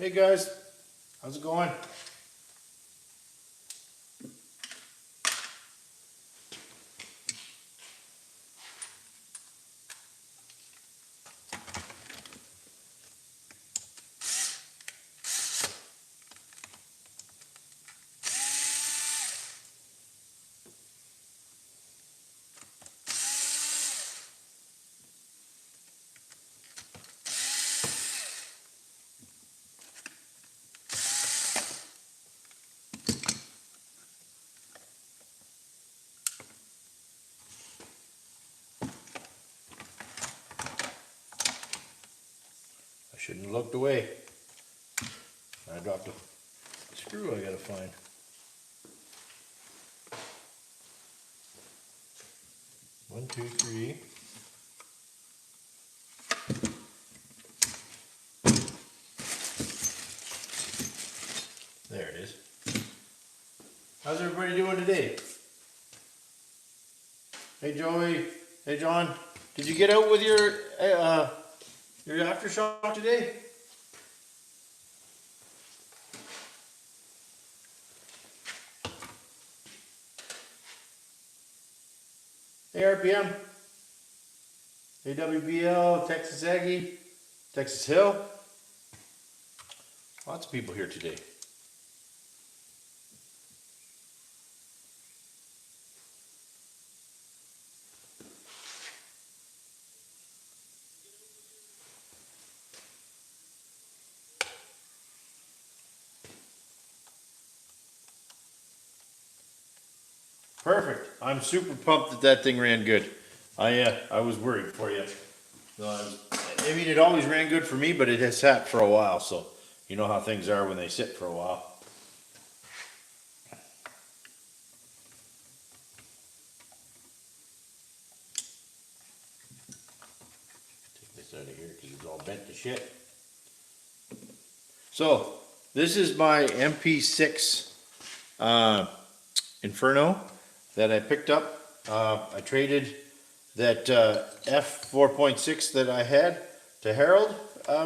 Hey guys, how's it going? I shouldn't have looked away. I dropped a screw I gotta find. One, two, three. There it is. How's everybody doing today? Hey Joey, hey John, did you get out with your aftershock today? Hey RPM, hey WBL, Texas Aggie, Texas Hill. Lots of people here today. Perfect. I'm super pumped that that thing ran good. I was worried for you. I mean, it always ran good for me, but it has sat for a while, so you know how things are when they sit for a while. Take this out of here because it's all bent to shit. So this is my MP6 Inferno that I picked up. I traded that F4.6 that I had to Harold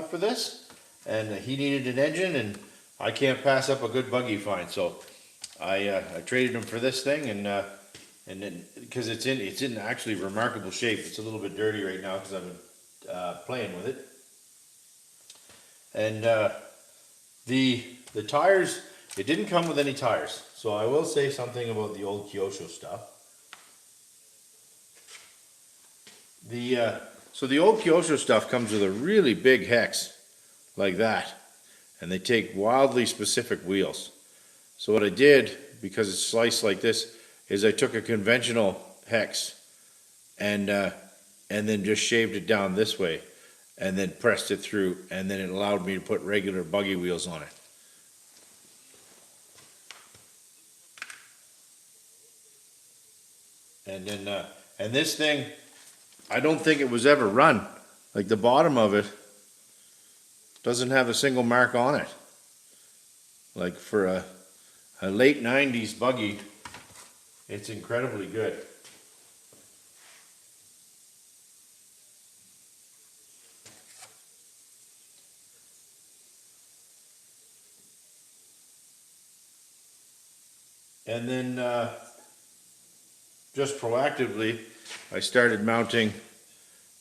for this, and he needed an engine, and I can't pass up a good buggy find, so I traded him for this thing, and then because it's in actually remarkable shape. It's a little bit dirty right now because I've been playing with it, and the tires. It didn't come with any tires, so I will say something about the old Kyosho stuff. So the old Kyosho stuff comes with a really big hex, like that, and they take wildly specific wheels. So what I did, because it's sliced like this, is I took a conventional hex and then just shaved it down this way, and then pressed it through, and then it allowed me to put regular buggy wheels on it. And then, and this thing, I don't think it was ever run. Like the bottom of it doesn't have a single mark on it. Like for a late 90s buggy, it's incredibly good. And then, just proactively, I started mounting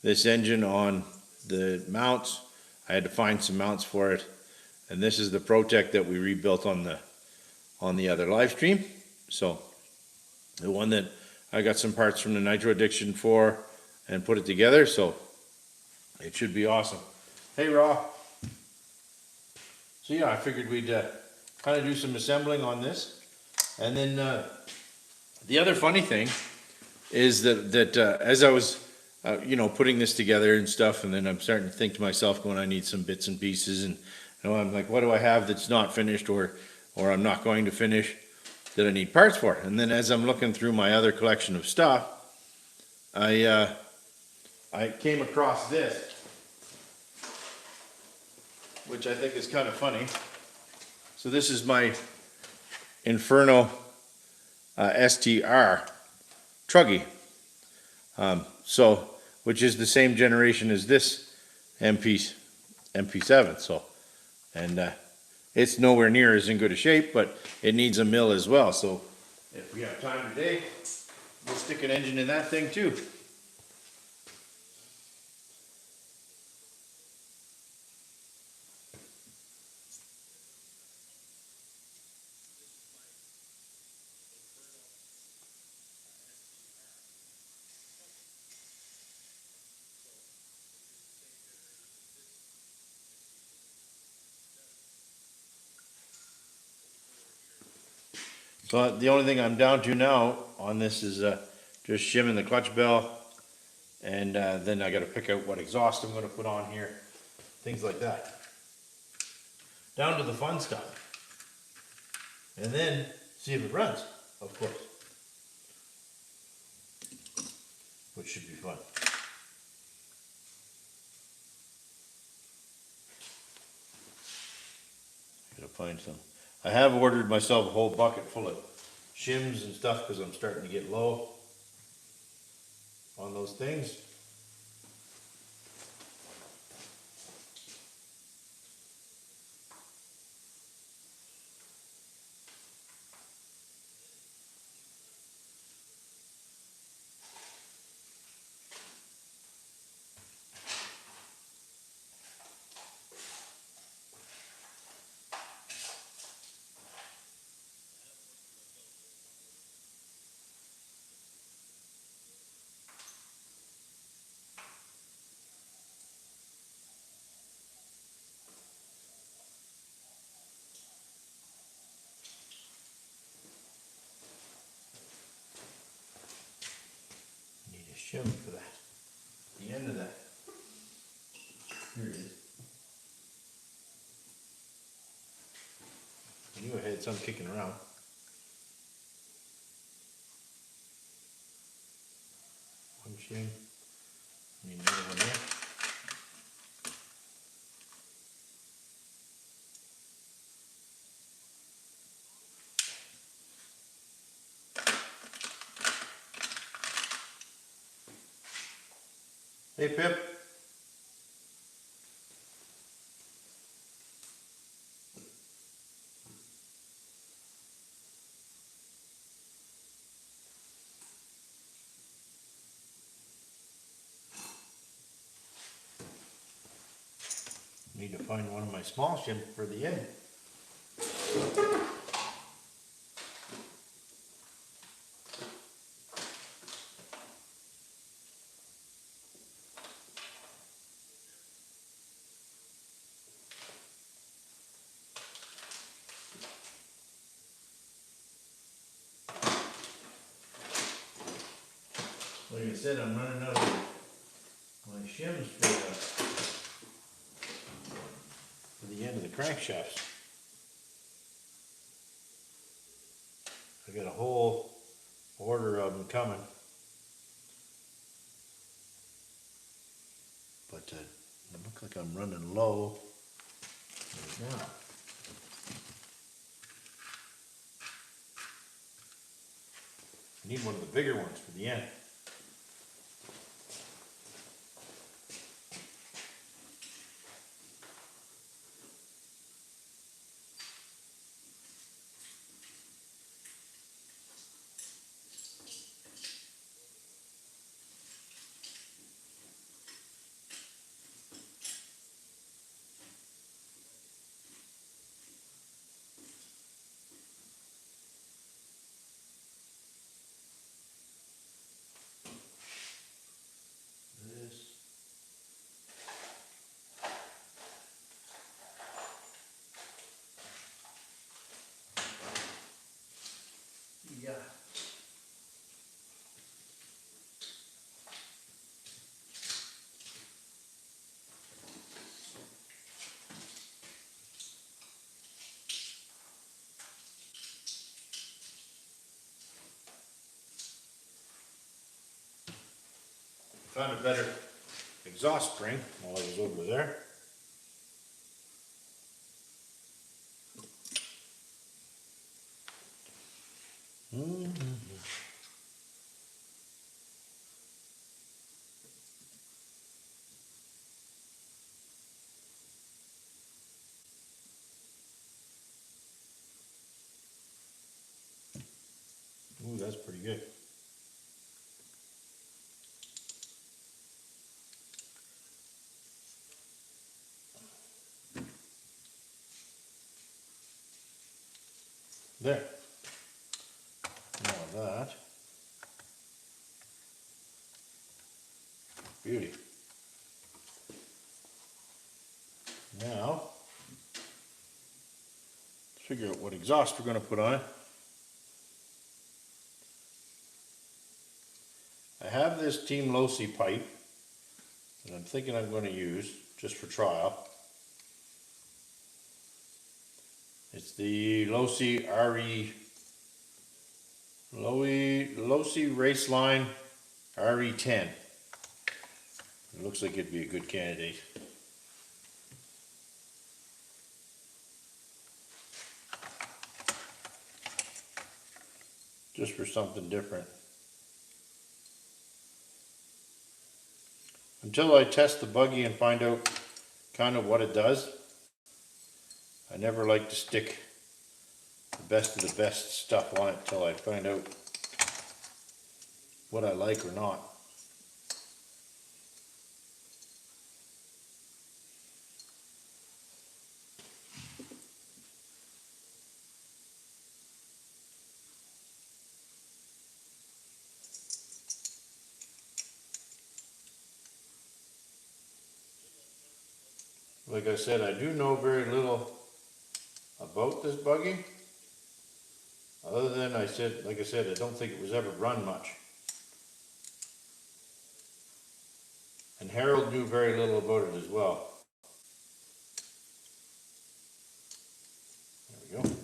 this engine on the mounts. I had to find some mounts for it, and this is the Protect that we rebuilt on the other live stream. So the one that I got some parts from the Nitro Addiction for and put it together, so it should be awesome. Hey Raw. So yeah, I figured we'd kind of do some assembling on this, and then the other funny thing is that as I was, putting this together and stuff, and then I'm starting to think to myself, going, I need some bits and pieces, and I'm like, what do I have that's not finished or I'm not going to finish that I need parts for? And then as I'm looking through my other collection of stuff, I came across this, which I think is kind of funny. So this is my Inferno STR truggy, which is the same generation as this MP7. So, and it's nowhere near as in good a shape, but it needs a mill as well. So if we have time today, we'll stick an engine in that thing too. So the only thing I'm down to now on this is just shimming the clutch bell, and then I got to pick out what exhaust I'm going to put on here, things like that. Down to the fun stuff, and then see if it runs, of course, which should be fun. Gotta find some. I have ordered myself a whole bucket full of shims and stuff because I'm starting to get low on those things. Need a shim for that. The end of that. Here it is. I knew I had some kicking around. One shim. Need another one there. Hey Pip. Need to find one of my small shims for the end. Like I said, I'm running out of my shims for the end of the crankshafts. I got a whole order of them coming, but it looks like I'm running low right now. I need one of the bigger ones for the end. Yeah. Found a better exhaust spring while I was over there. good. There. Now that. Beauty. Now, let's figure out what exhaust we're going to put on it. I have this Team Losi pipe that I'm thinking I'm going to use just for trial. It's the Losi Raceline RE10. It looks like it'd be a good candidate. Just for something different. Until I test the buggy and find out kind of what it does, I never like to stick the best of the best stuff on it until I find out what I like or not. Like I said, I do know very little about this buggy, other than like I said, I don't think it was ever run much. And Harold knew very little about it as well. There we go.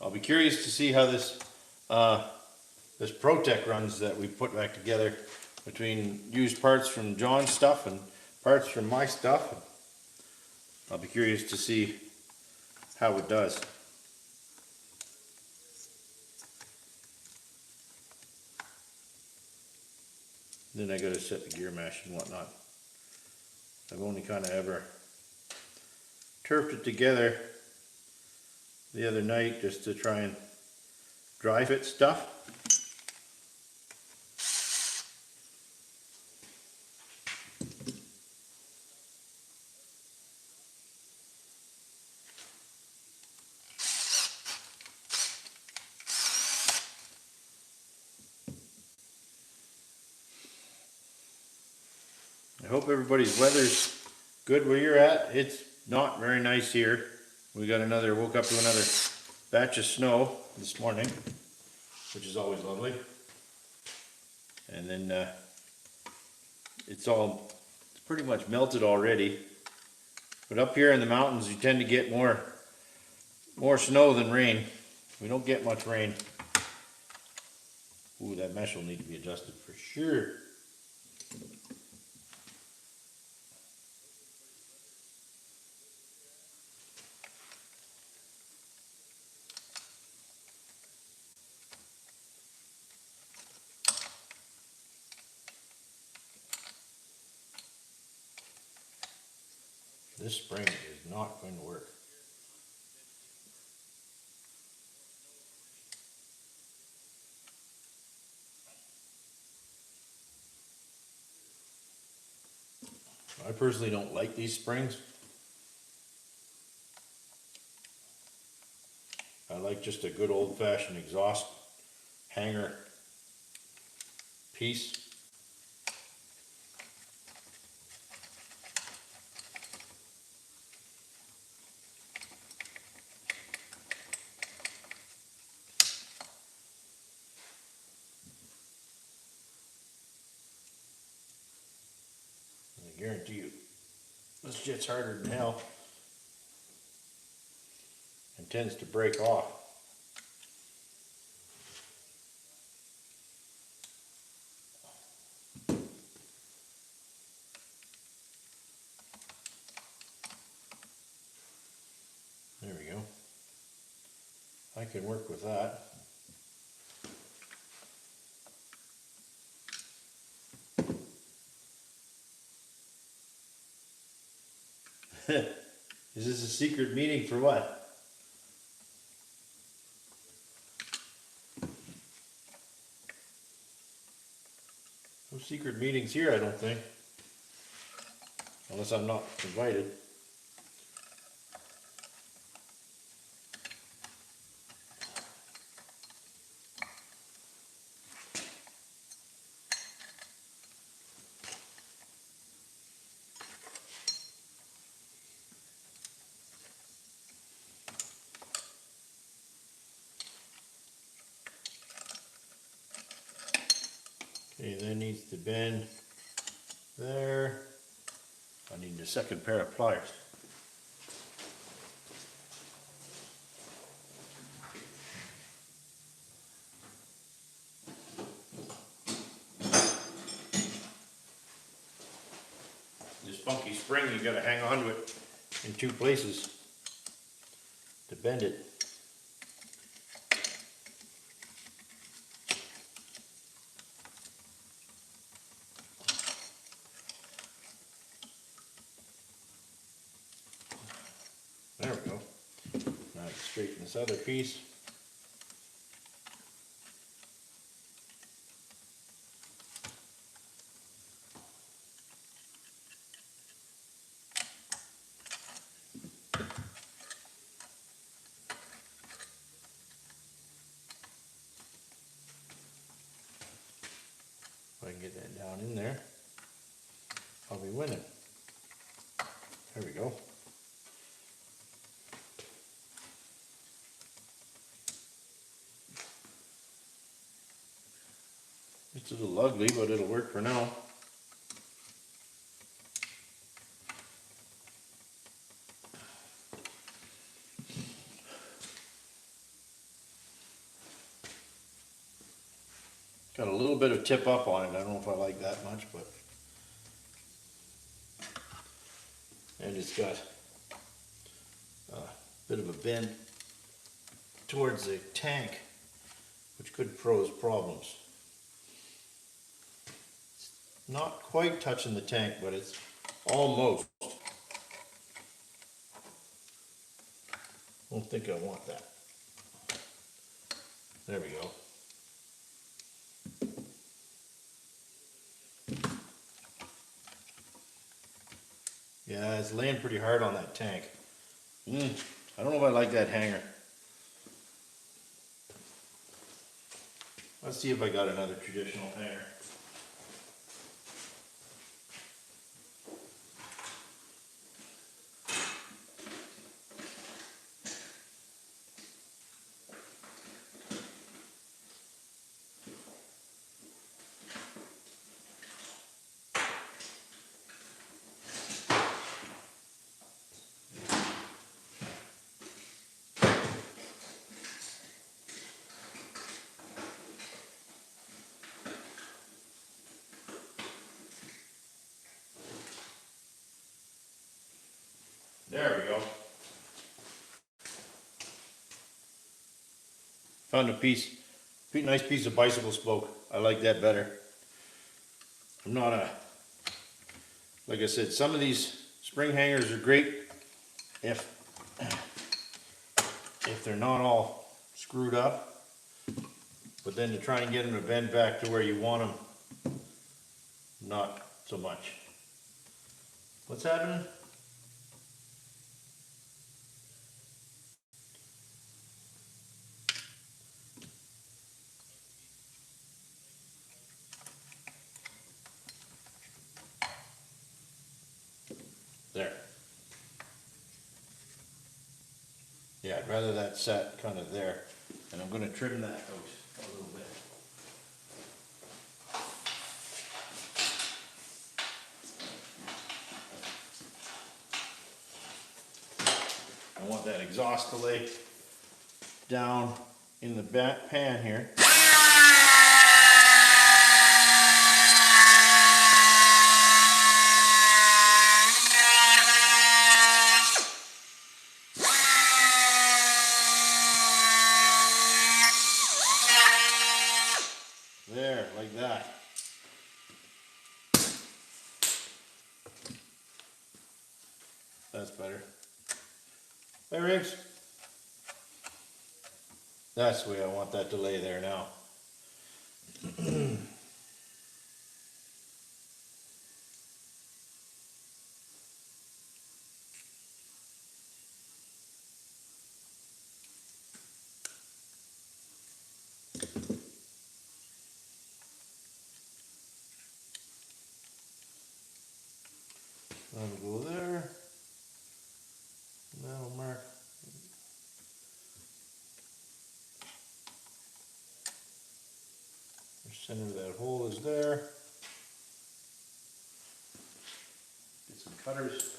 I'll be curious to see how this Protec runs that we put back together between used parts from John's stuff and parts from my stuff. I'll be curious to see how it does. Then I gotta set the gear mesh and whatnot. I've only kind of ever turfed it together the other night just to try and dry fit stuff. I hope everybody's weather's good where you're at. It's not very nice here. We got woke up to another batch of snow this morning, which is always lovely. And then it's pretty much melted already. But up here in the mountains, you tend to get more snow than rain. We don't get much rain. Ooh, that mesh will need to be adjusted for sure. This spring is not going to work. I personally don't like these springs. I like just a good old-fashioned exhaust hanger piece. I guarantee you, this jet's harder than hell and tends to break off. There we go. I can work with that. Is this a secret meeting for what? No secret meetings here, I don't think. Unless I'm not invited. Okay, that needs to bend there. I need a second pair of pliers. This funky spring, you gotta hang on to it in two places to bend it. There we go. Now straighten this other piece. If I can get that down in there, I'll be winning. There we go. It's a little ugly, but it'll work for now. Got a little bit of tip up on it. I don't know if I like that much, but. And it's got a bit of a bend towards the tank, which could pose problems. It's not quite touching the tank, but it's almost. Don't think I want that. There we go. Yeah, it's laying pretty hard on that tank. I don't know if I like that hanger. Let's see if I got another traditional hanger. There we go. Found a nice piece of bicycle spoke. I like that better. I'm not like I said, some of these spring hangers are great if they're not all screwed up, but then to try and get them to bend back to where you want them, not so much. What's happening? There. Yeah, I'd rather that sat kind of there, and I'm going to trim that out a little bit. I want that exhaust to lay down in the back pan here. There, like that. That's better. Hey Riggs. That's the way I want that to lay there now. That'll go there. That'll mark. The center of that hole is there. Get some cutters.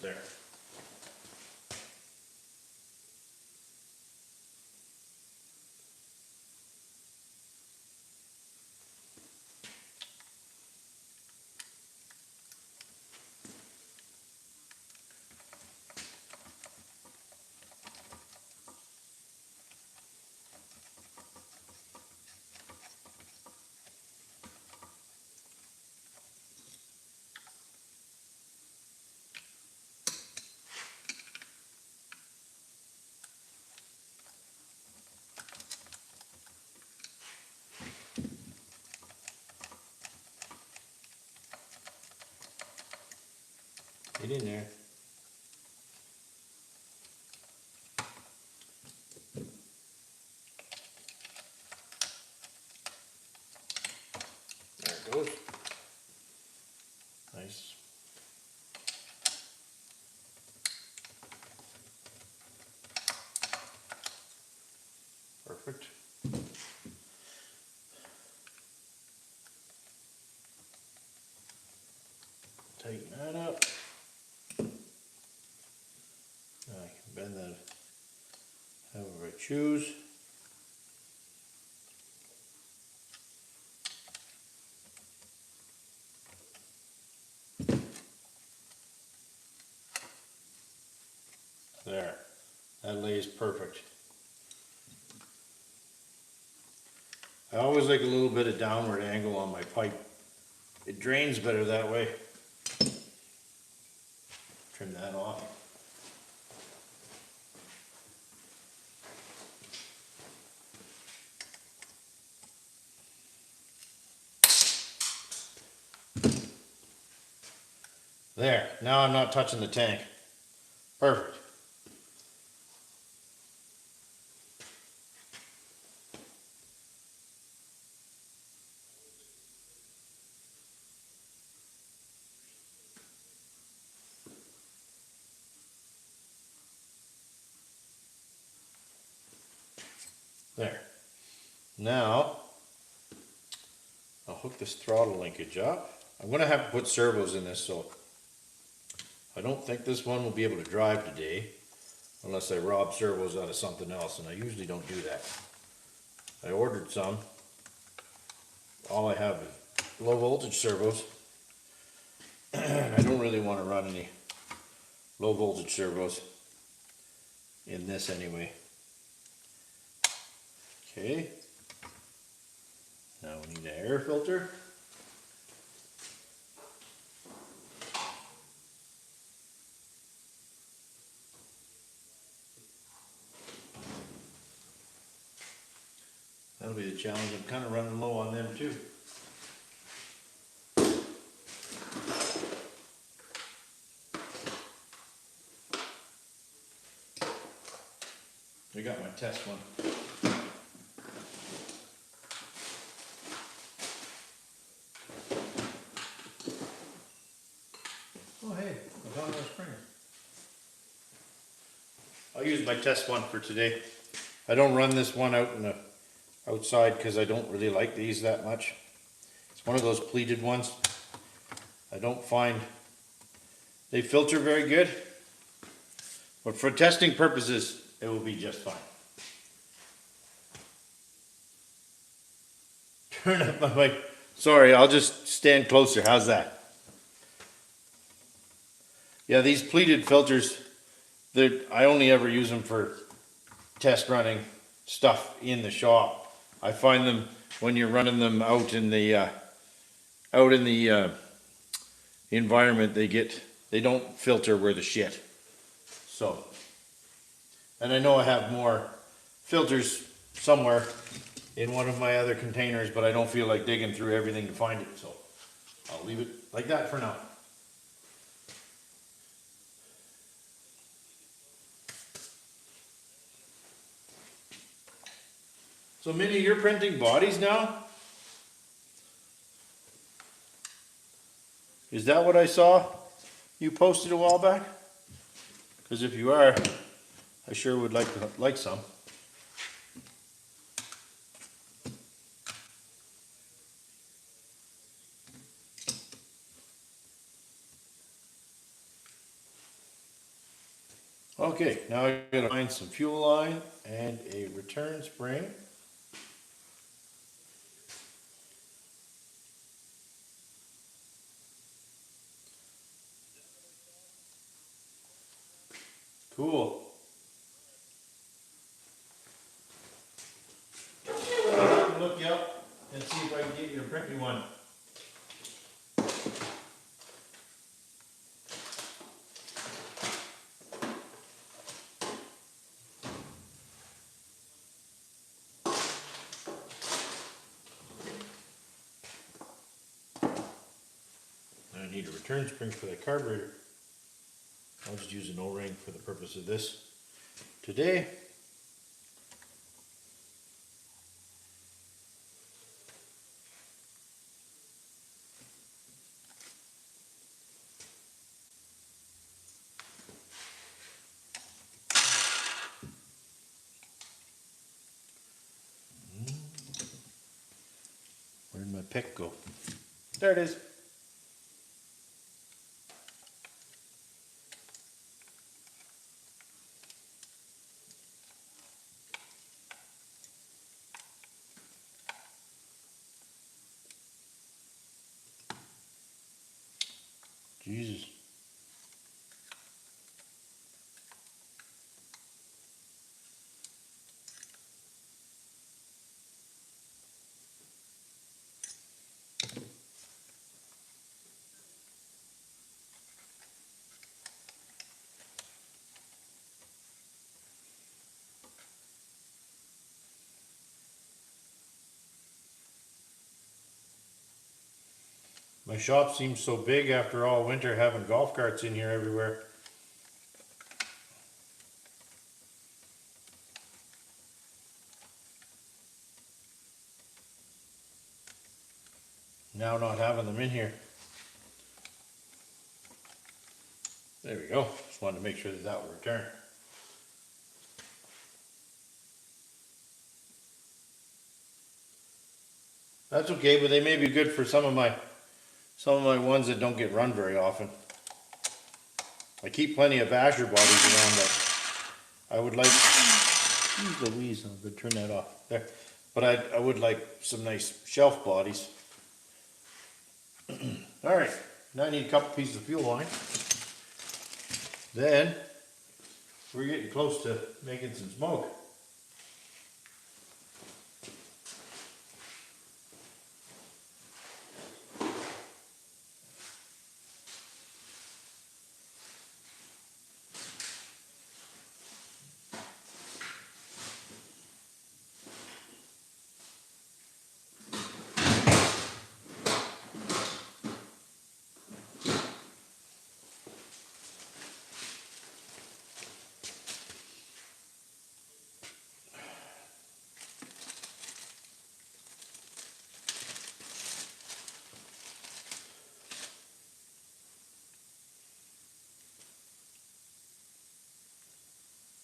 There. Get in there. There it goes. Nice. Perfect. Tighten that up. I can bend that however I choose. There, that lays perfect. I always like a little bit of downward angle on my pipe. It drains better that way. Trim that off. There, now I'm not touching the tank. Perfect. There. Now, I'll hook this throttle linkage up. I'm going to have to put servos in this, so I don't think this one will be able to drive today unless I rob servos out of something else, and I usually don't do that. I ordered some. All I have is low voltage servos. I don't really want to run any low voltage servos in this anyway. Okay. Now we need an air filter. That'll be the challenge. I'm kind of running low on them too. I got my test one. Oh hey, I found my springer. I'll use my test one for today. I don't run this one out in the outside because I don't really like these that much. It's one of those pleated ones. I don't find they filter very good, but for testing purposes it will be just fine. Turn up my mic. Sorry, I'll just stand closer. How's that? Yeah, these pleated filters, I only ever use them for test running stuff in the shop. I find them when you're running them out in the environment, they don't filter worth a shit. So, and I know I have more filters somewhere in one of my other containers, but I don't feel like digging through everything to find it, so I'll leave it like that for now. So Minnie, you're printing bodies now? Is that what I saw you posted a while back? Because if you are, I sure would like some. Okay, now I gotta find some fuel line and a return spring. Cool. I'll look you up and see if I can get you to print me one. I need a return spring for that carburetor. I'll just use an O-ring for the purpose of this today. Where'd my pick go? There it is. Jesus. My shop seems so big after all winter having golf carts in here everywhere. Now not having them in here. There we go. Just wanted to make sure that that would return. That's okay, but they may be good for some of my ones that don't get run very often. I keep plenty of Asher bodies around, but I would like. Use Louise, I'm gonna turn that off there. But I would like some nice shelf bodies. All right, now I need a couple pieces of fuel line. Then we're getting close to making some smoke.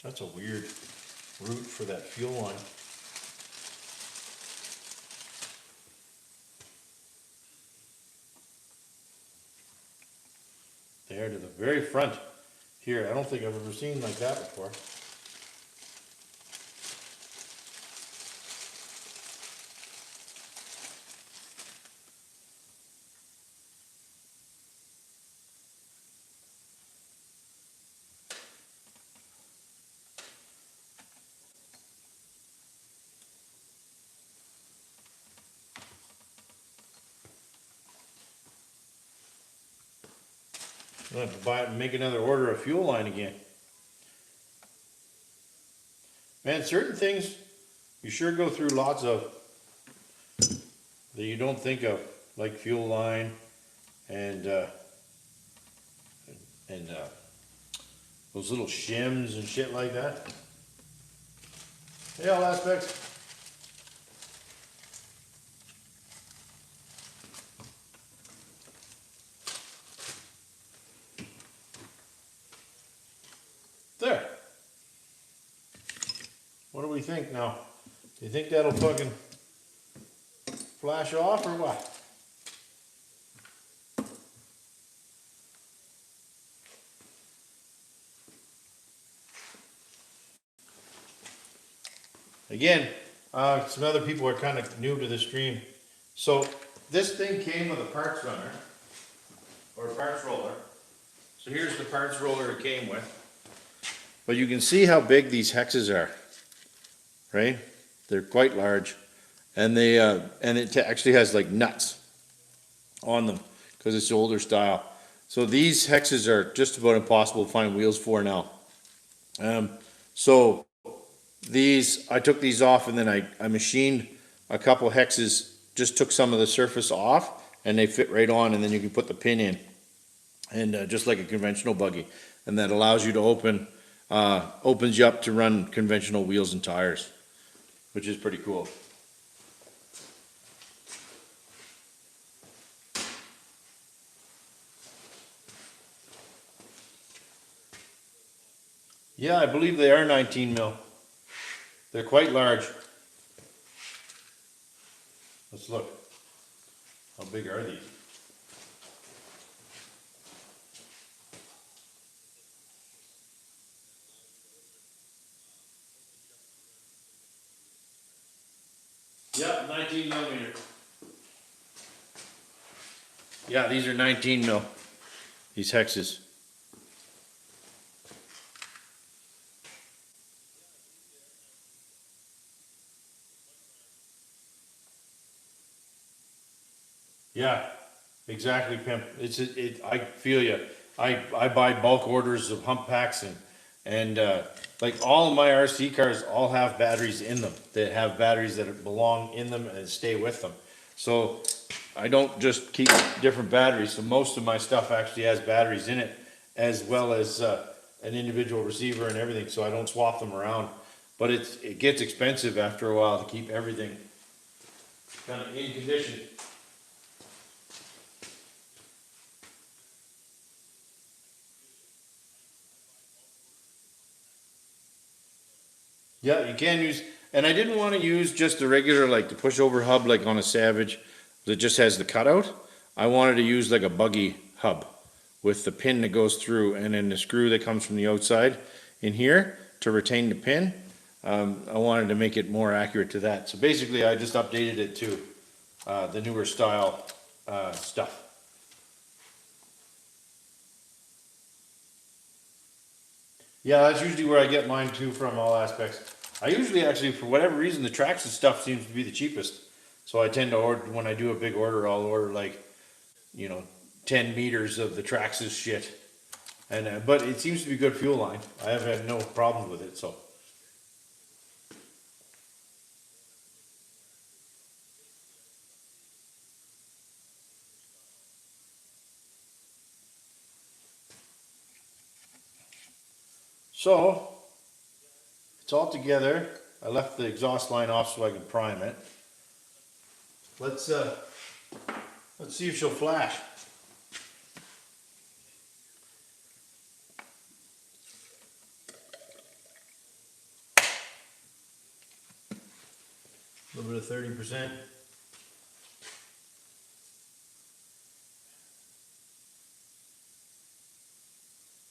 That's a weird route for that fuel line. There to the very front here. I don't think I've ever seen like that before. I'm gonna have to buy it and make another order of fuel line again. Man, certain things you sure go through lots of that you don't think of, like fuel line and and those little shims and shit like that. Hey, all aspects. There. What do we think now? Do you think that'll fucking flash off or what? Again, some other people are kind of new to the stream. So this thing came with a parts runner or a parts roller. So here's the parts roller it came with. But you can see how big these hexes are, right? They're quite large, and they and it actually has like nuts on them because it's older style. So these hexes are just about impossible to find wheels for now. So these, I took these off and then I machined a couple hexes, just took some of the surface off and they fit right on, and then you can put the pin in, and just like a conventional buggy, and that allows you to opens you up to run conventional wheels and tires, which is pretty cool. Yeah, I believe they are 19 mil. They're quite large. Let's look. How big are these? Yep, 19 millimeter. Yeah, these are 19 mil. These hexes. Yeah, exactly, pimp. I feel you. I buy bulk orders of hump packs, and like all of my RC cars all have batteries in them. They have batteries that belong in them and stay with them. So I don't just keep different batteries. So most of my stuff actually has batteries in it, as well as an individual receiver and everything. So I don't swap them around. But it gets expensive after a while to keep everything kind of in condition. Yeah, you can use, and I didn't want to use just the regular, like the pushover hub, like on a Savage, that just has the cutout. I wanted to use like a buggy hub with the pin that goes through, and then the screw that comes from the outside in here to retain the pin. I wanted to make it more accurate to that. So basically, I just updated it to the newer style stuff. Yeah, that's usually where I get mine too from, all aspects. I usually actually, for whatever reason, the Traxxas stuff seems to be the cheapest. So I tend to order, when I do a big order, I'll order like, you know, 10 meters of the Traxxas shit. And but it seems to be good fuel line. I have had no problems with it, so. So, it's all together. I left the exhaust line off so I could prime it. Let's see if she'll flash. A little bit of 30%.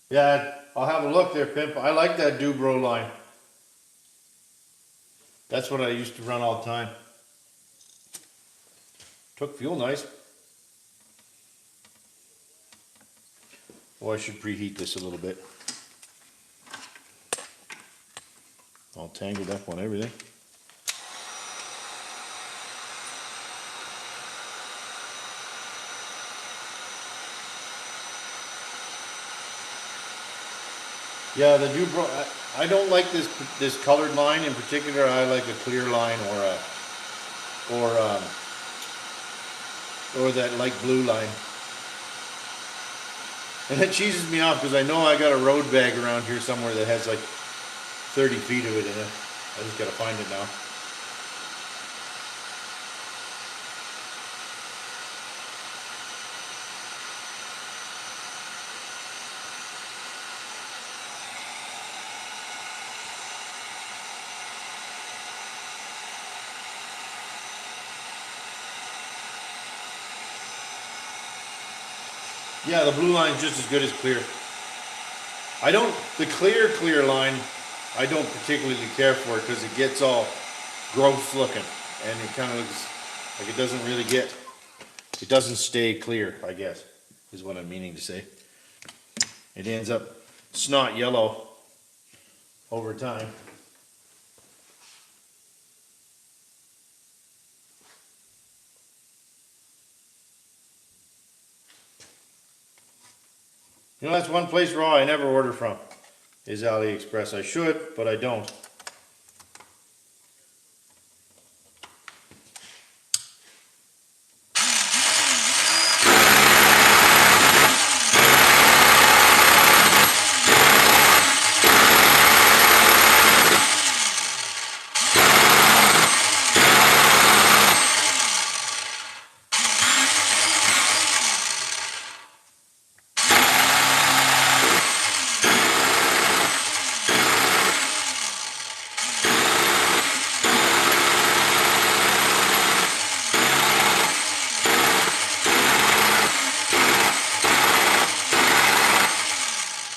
Yeah, I'll have a look there, pimp. I like that Dubro line. That's what I used to run all the time. Took fuel nice. Oh, I should preheat this a little bit. All tangled up on everything. Yeah, the new I don't like this colored line in particular. I like a clear line or um, or that light blue line. And it cheeses me off because I know I got a road bag around here somewhere that has like 30 feet of it in it. I just gotta find it now. Yeah, the blue line's just as good as clear. The clear line, I don't particularly care for it because it gets all gross looking and it kind of looks like it doesn't stay clear, I guess, is what I'm meaning to say. It ends up snot yellow over time. You know, that's one place raw I never order from, is AliExpress. I should, but I don't.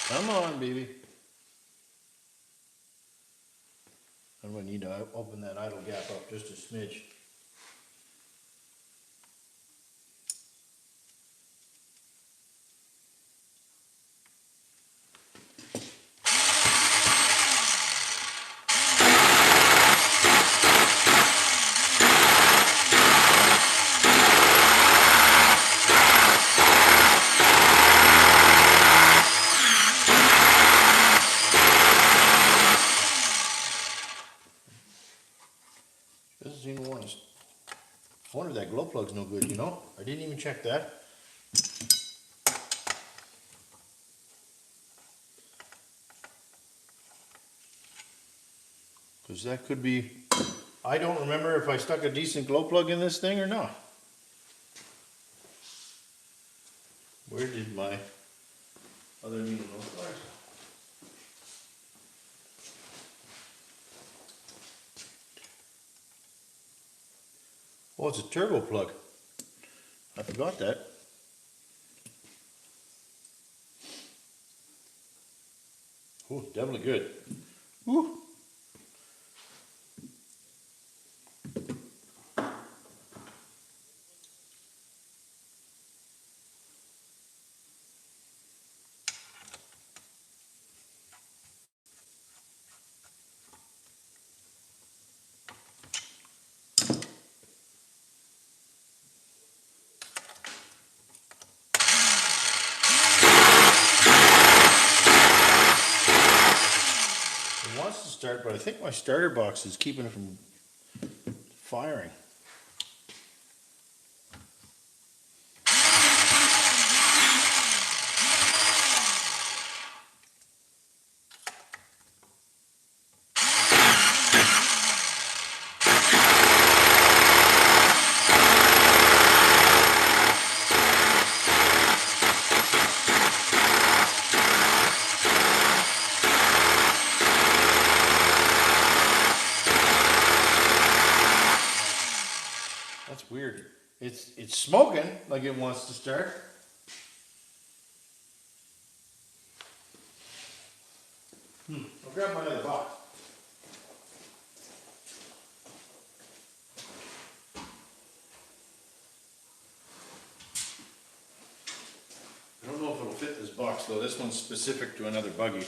Come on, baby. I'm going to need to open that idle gap up just a smidge. Doesn't seem to want to. I wonder if that glow plug's no good, you know? I didn't even check that. Because that could be, I don't remember if I stuck a decent glow plug in this thing or not. Where did my other needle go? Oh, it's a turbo plug. I forgot that. Oh, definitely good. Woo. It wants to start, but I think my starter box is keeping it from firing. That's weird. It's smoking like it wants to start. I'll grab my other box. I don't know if it'll fit this box though. This one's specific to another buggy.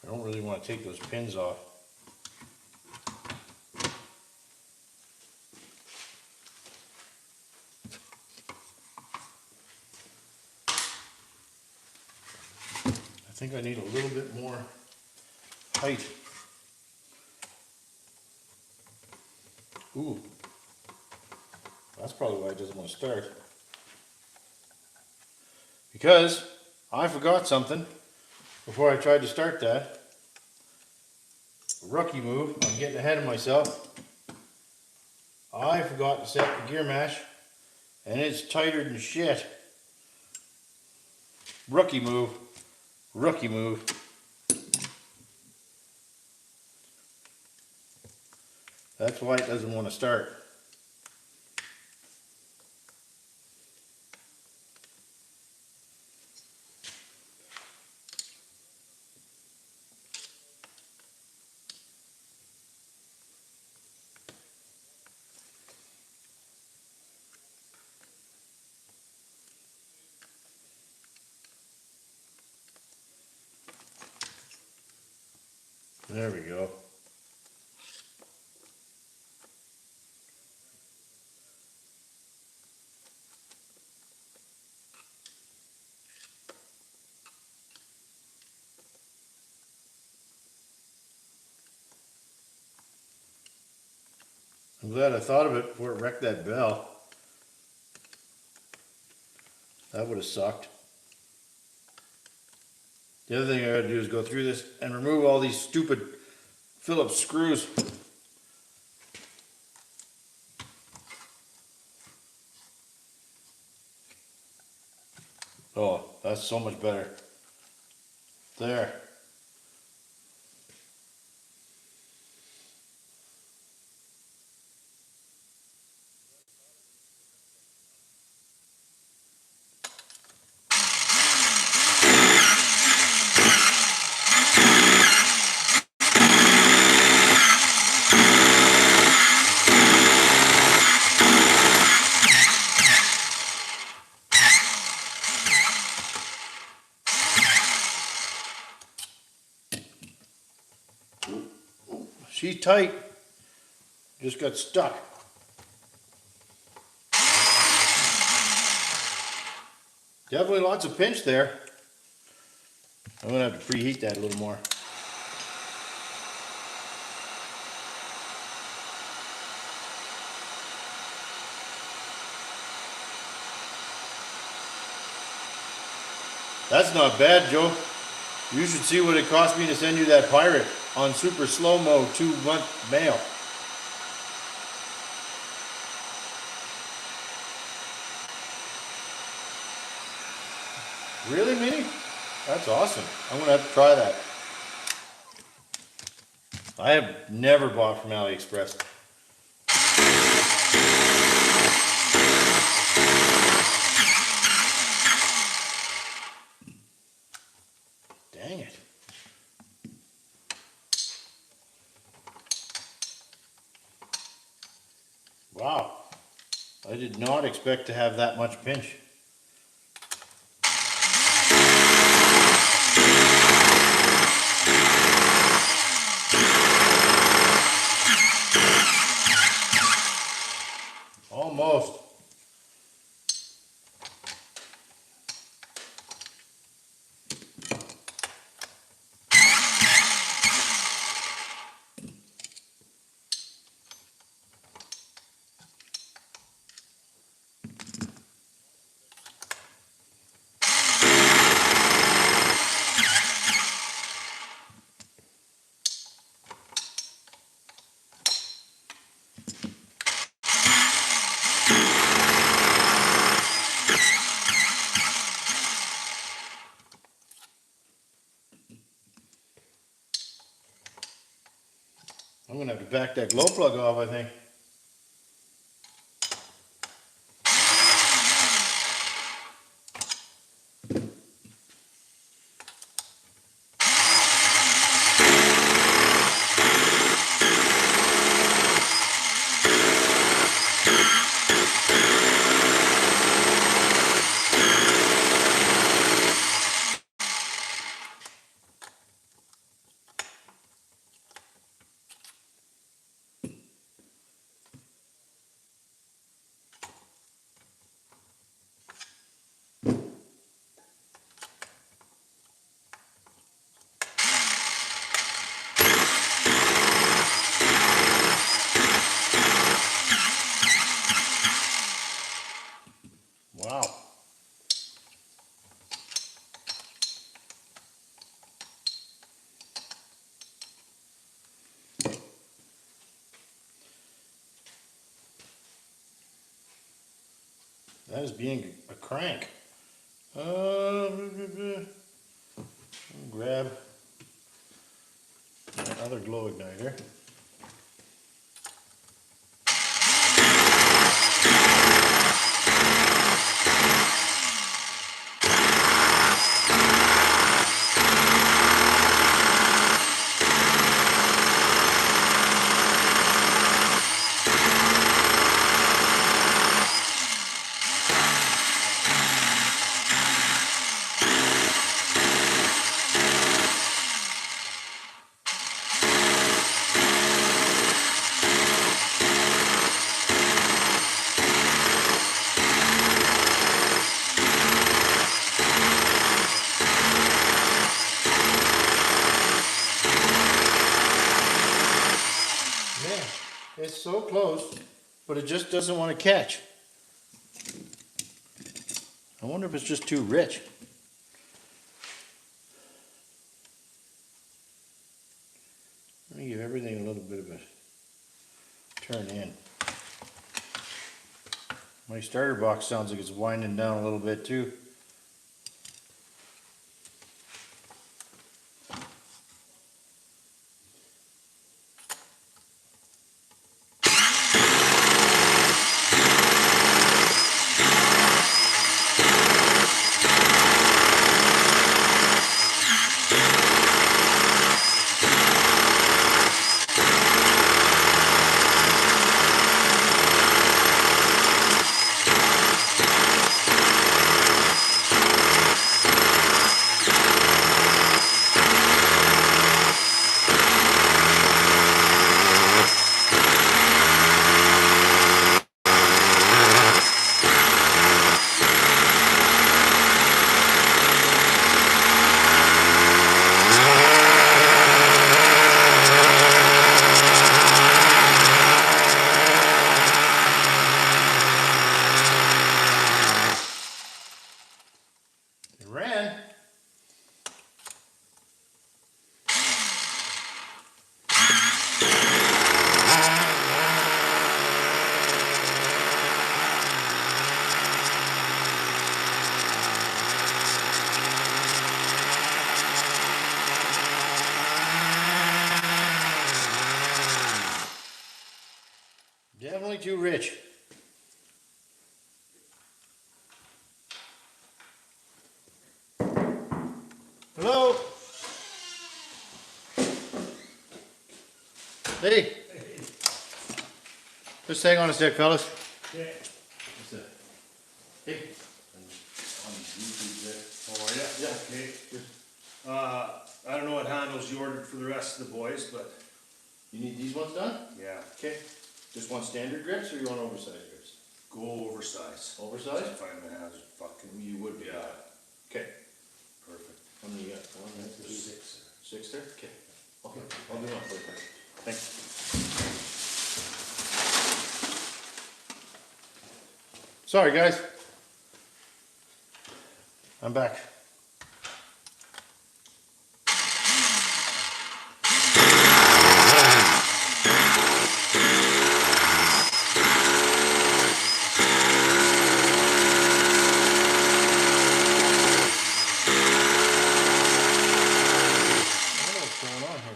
I don't really want to take those pins off. I think I need a little bit more height. Ooh, that's probably why it doesn't want to start. Because I forgot something before I tried to start that. Rookie move, I'm getting ahead of myself. I forgot to set the gear mesh, and it's tighter than shit. Rookie move, rookie move. That's why it doesn't want to start. There we go. I'm glad I thought of it before it wrecked that bell. That would have sucked. The other thing I gotta do is go through this and remove all these stupid Phillips screws. Oh, that's so much better. There. She's tight. Just got stuck. Definitely lots of pinch there. I'm gonna have to preheat that a little more. That's not bad, Joe. You should see what it cost me to send you that Pirate on super slow-mo 2-month mail. Really, Minnie? That's awesome. I'm gonna have to try that. I have never bought from AliExpress. Dang it. Wow. I did not expect to have that much pinch. Almost. I'm gonna have to back that glow plug off, I think. That is being a crank. Grab another glow igniter. It's so close, but it just doesn't want to catch. I wonder if it's just too rich. Let me give everything a little bit of a turn in. My starter box sounds like it's winding down a little bit too. Definitely too rich. Hello? Hey. Just hang on a sec, fellas. Okay. What's that? Hey. On YouTube there. Oh, Yeah. Okay. I don't know what handles you ordered for the rest of the boys, but You need these ones done? yeah, Okay. Just want standard grips or you want oversized grips? go oversize. Oversized? If I'm gonna have it fucking. You would be. Yeah. Okay. Perfect. How many you got? One, There's two, 6 six there? Okay. Okay. I'll do one for you. Thanks. Sorry, guys. I'm back.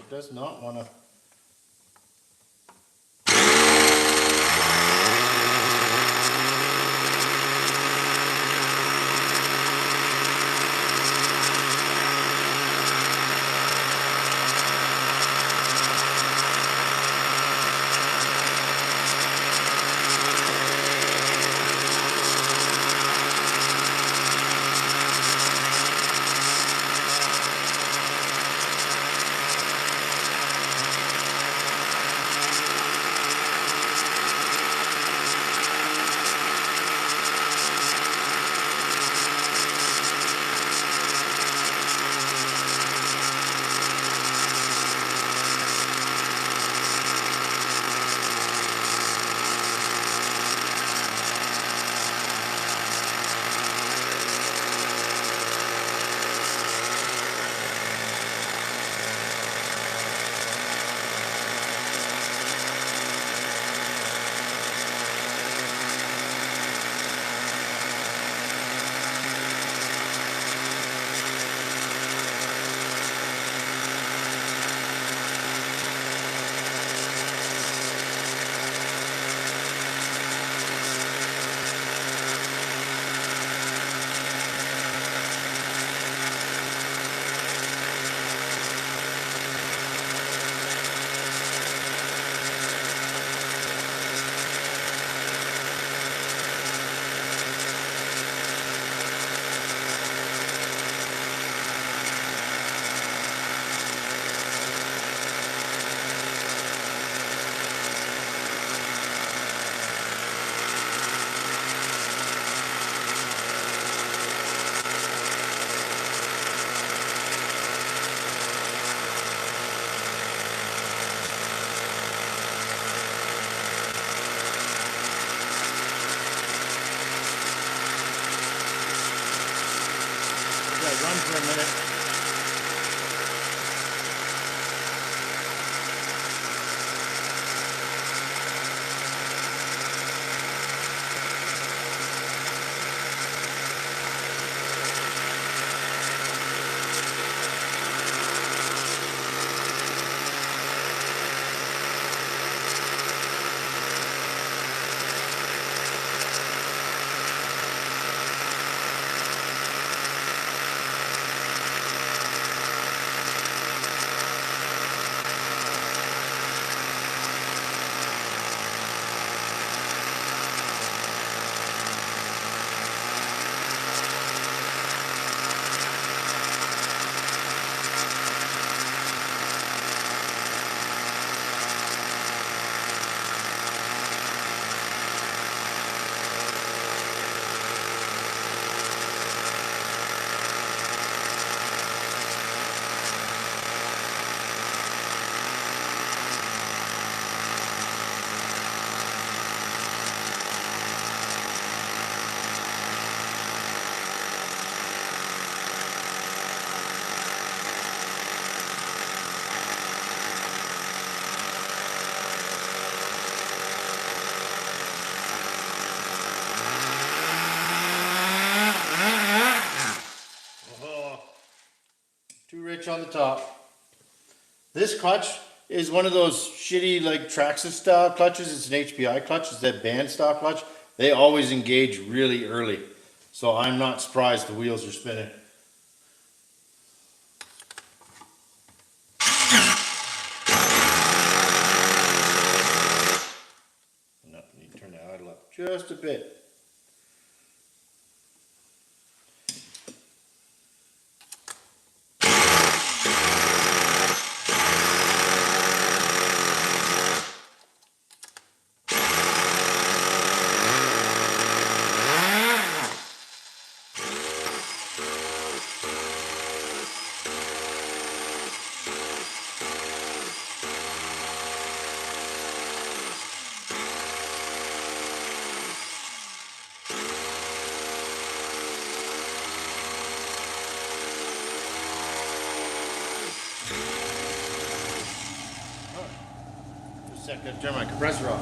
Does not want to. it run for a minute. Too rich on the top. This clutch is one of those shitty like Traxxas style clutches. It's an HPI clutch. It's that band style clutch. They always engage really early. So I'm not surprised the wheels are spinning. No, need to turn the idle up just a bit. Gotta turn my compressor off.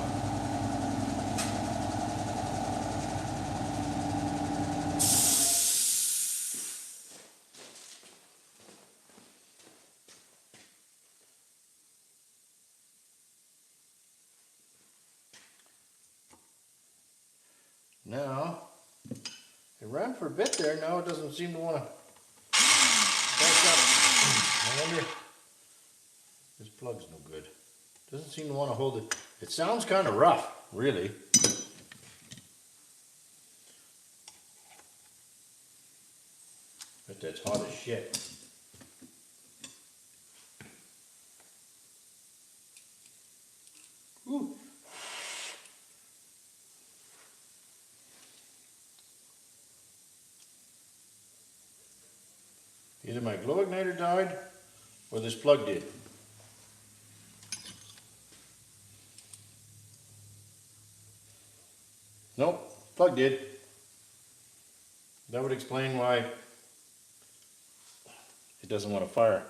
Now, it ran for a bit there. Now it doesn't seem to want to back up. I wonder. This plug's no good. Doesn't seem to want to hold it. It sounds kind of rough, really. But that's hot as shit. Ooh. Either my glow igniter died or this plug did. Nope, plug did. That would explain why it doesn't want to fire.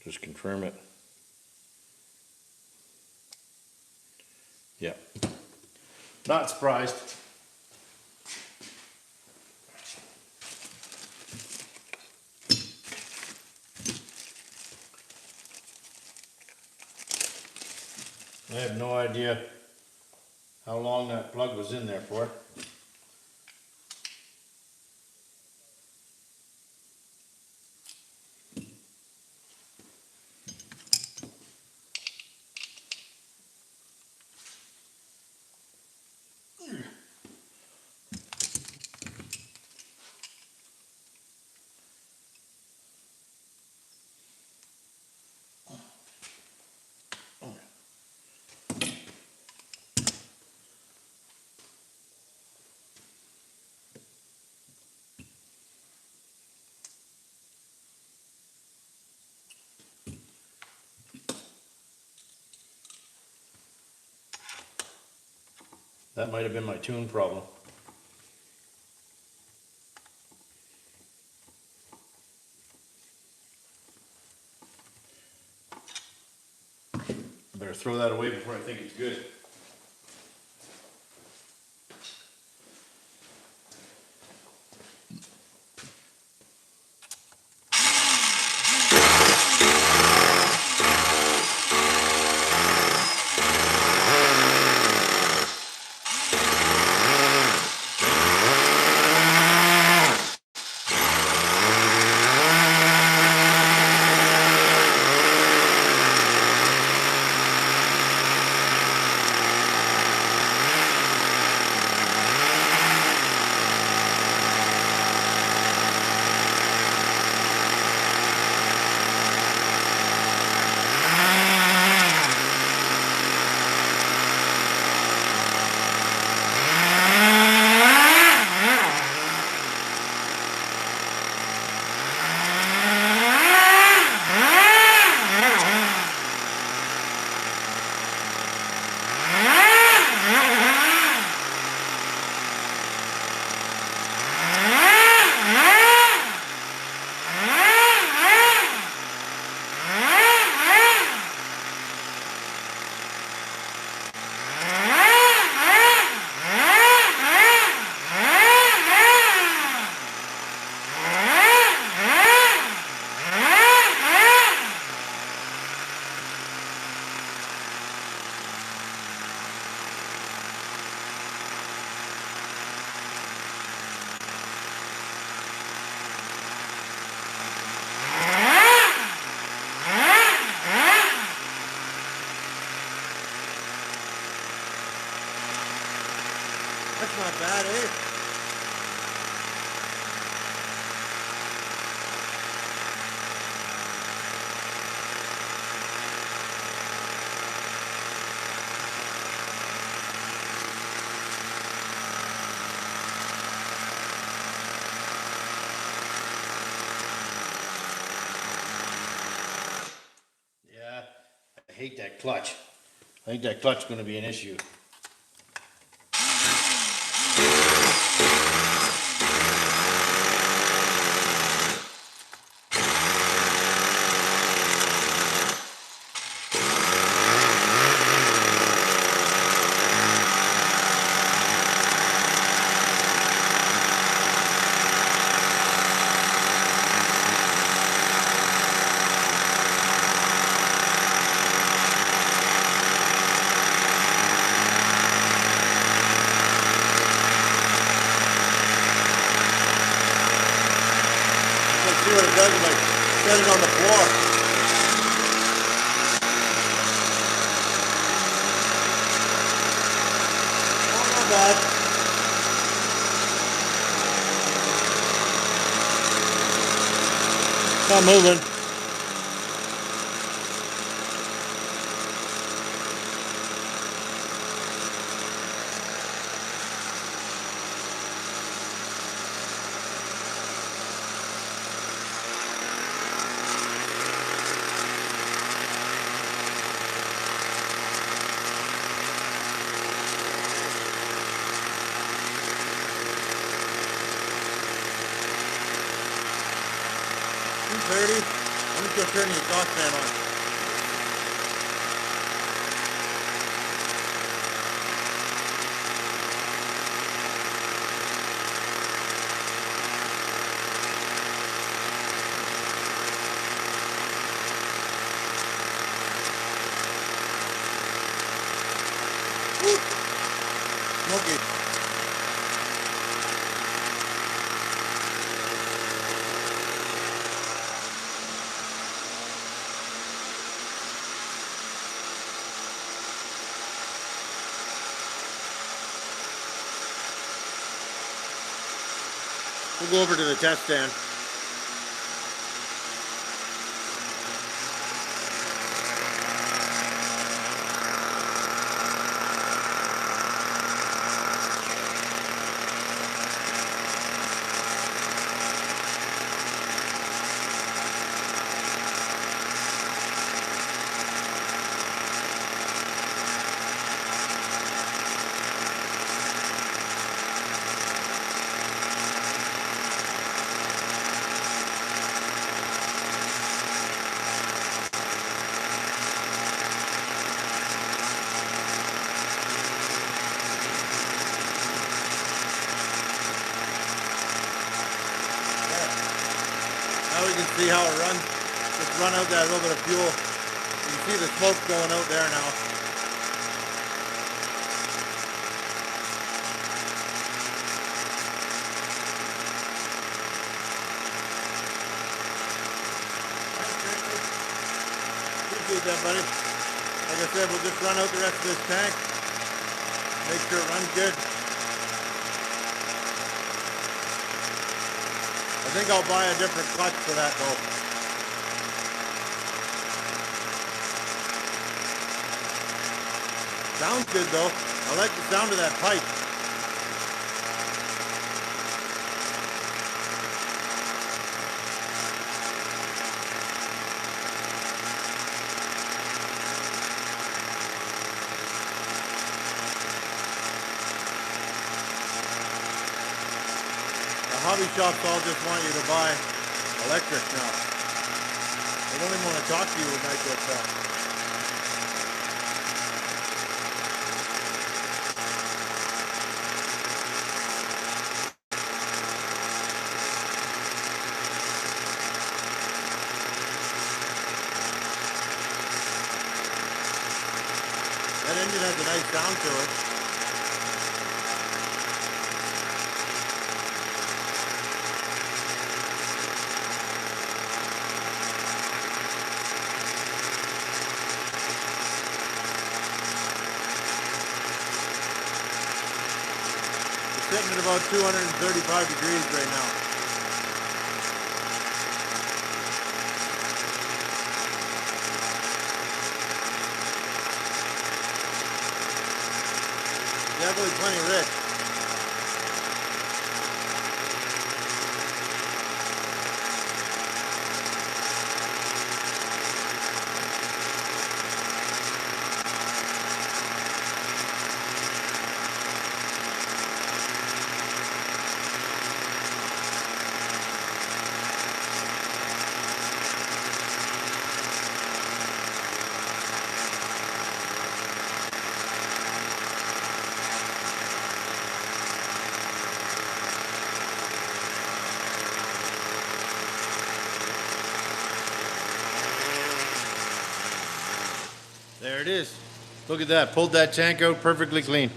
Just confirm it. Yeah. Not surprised. I have no idea how long that plug was in there for. That might have been my tune problem. Better throw that away before I think it's good. That's not bad, eh? Yeah, I hate that clutch. I think that clutch is gonna be an issue. Let's see what it does if I set it on the floor. Oh, not bad. Not moving. $230. I'm just gonna turn the exhaust fan on. Woo! Smoky. We'll go over to the test stand. see how it runs. Just run out that little bit of fuel. You can see the smoke going out there now. Appreciate that, buddy. Like I said, we'll just run out the rest of this tank. Make sure it runs good. I think I'll buy a different clutch for that though. Sounds good though. I like the sound of that pipe. The hobby shops all just want you to buy electric now. They don't even want to talk to you with nitro stuff. That engine has a nice sound to it. Sitting at about 235 degrees right now. Definitely plenty rich. There it is. Look at that. Pulled that tank out perfectly clean.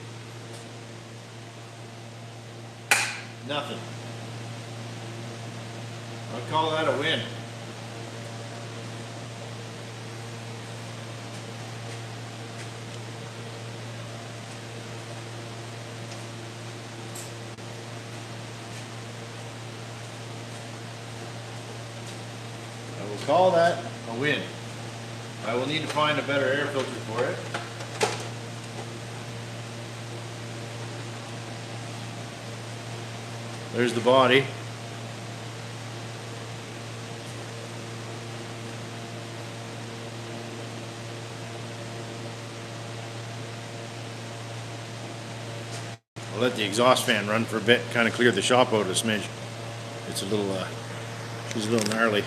Nothing. I'll call that a win. I will call that a win. I will need to find a better air filter for it. There's the body. I'll let the exhaust fan run for a bit, kind of clear the shop out a smidge. It's a little gnarly.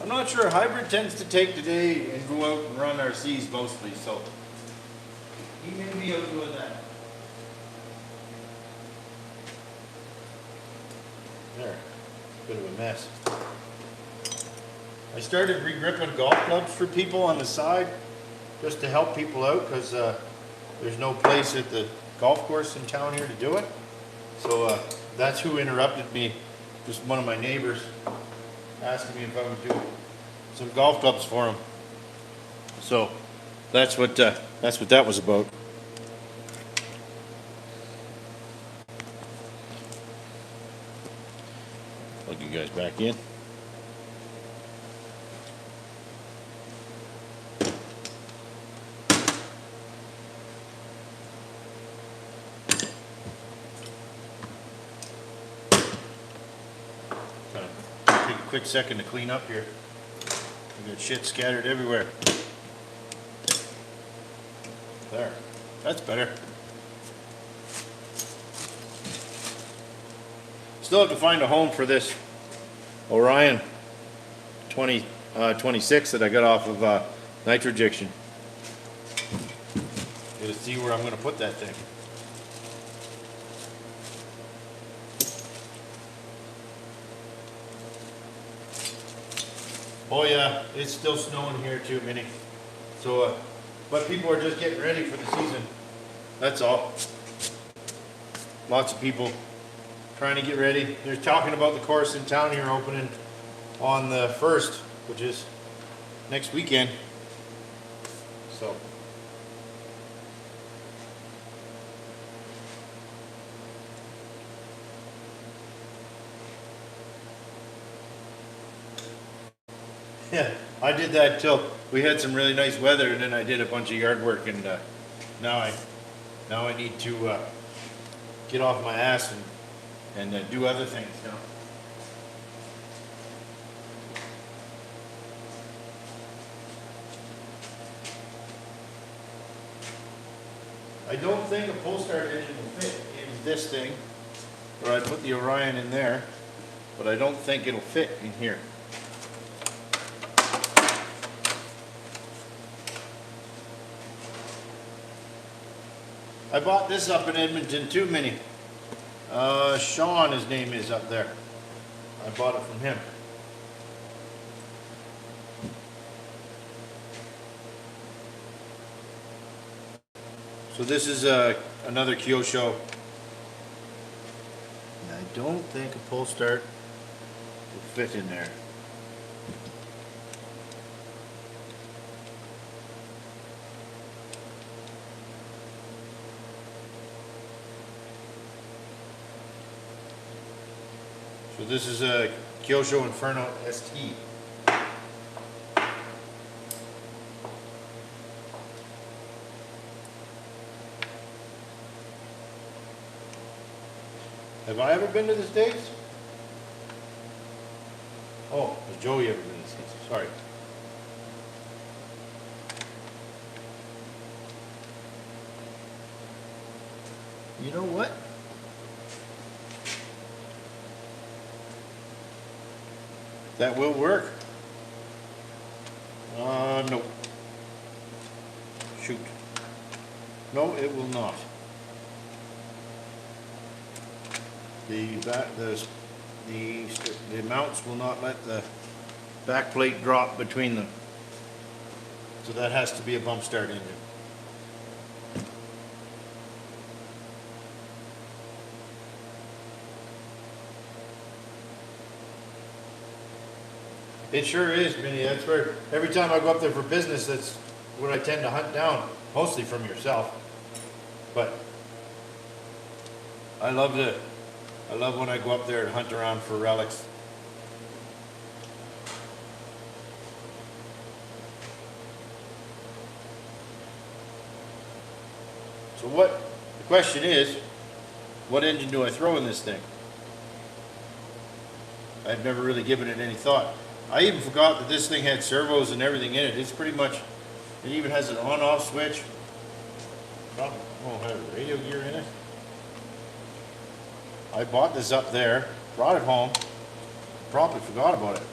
I'm not sure. Hybrid tends to take today and go out and run RCs mostly, so he may be out doing that. There, bit of a mess. I started re-gripping golf clubs for people on the side just to help people out because there's no place at the golf course in town here to do it. So that's who interrupted me, just one of my neighbors asking me if I would do some golf clubs for him. So that's what that was about. Plug you guys back in. quick second to clean up here. We got shit scattered everywhere. There, that's better. Still have to find a home for this Orion 26 that I got off of Nitrojiction. Gotta see where I'm gonna put that thing. Oh yeah, it's still snowing here too, Minnie. So, but people are just getting ready for the season. That's all. Lots of people trying to get ready. They're talking about the course in town here opening on the 1st, which is next weekend. So. Yeah, I did that till we had some really nice weather, and then I did a bunch of yard work, and now I need to get off my ass and do other things now. I don't think a pull start engine will fit in this thing, or I put the Orion in there, but I don't think it'll fit in here. I bought this up in Edmonton too, Minnie. Sean, his name is up there. I bought it from him. So this is another Kyosho. I don't think a pull start will fit in there. So this is a Kyosho Inferno ST. Have I ever been to the States? Oh, has Joey ever been to the States? Sorry. You know what? That will work. No. Shoot. No, it will not. The mounts will not let the back plate drop between them. So that has to be a bump start engine. It sure is, Minnie. That's where every time I go up there for business, that's what I tend to hunt down, mostly from yourself. But I love when I go up there and hunt around for relics. So the question is, what engine do I throw in this thing? I've never really given it any thought. I even forgot that this thing had servos and everything in it. It's pretty much, it even has an on-off switch. Probably, has a radio gear in it. I bought this up there, brought it home, probably forgot about it.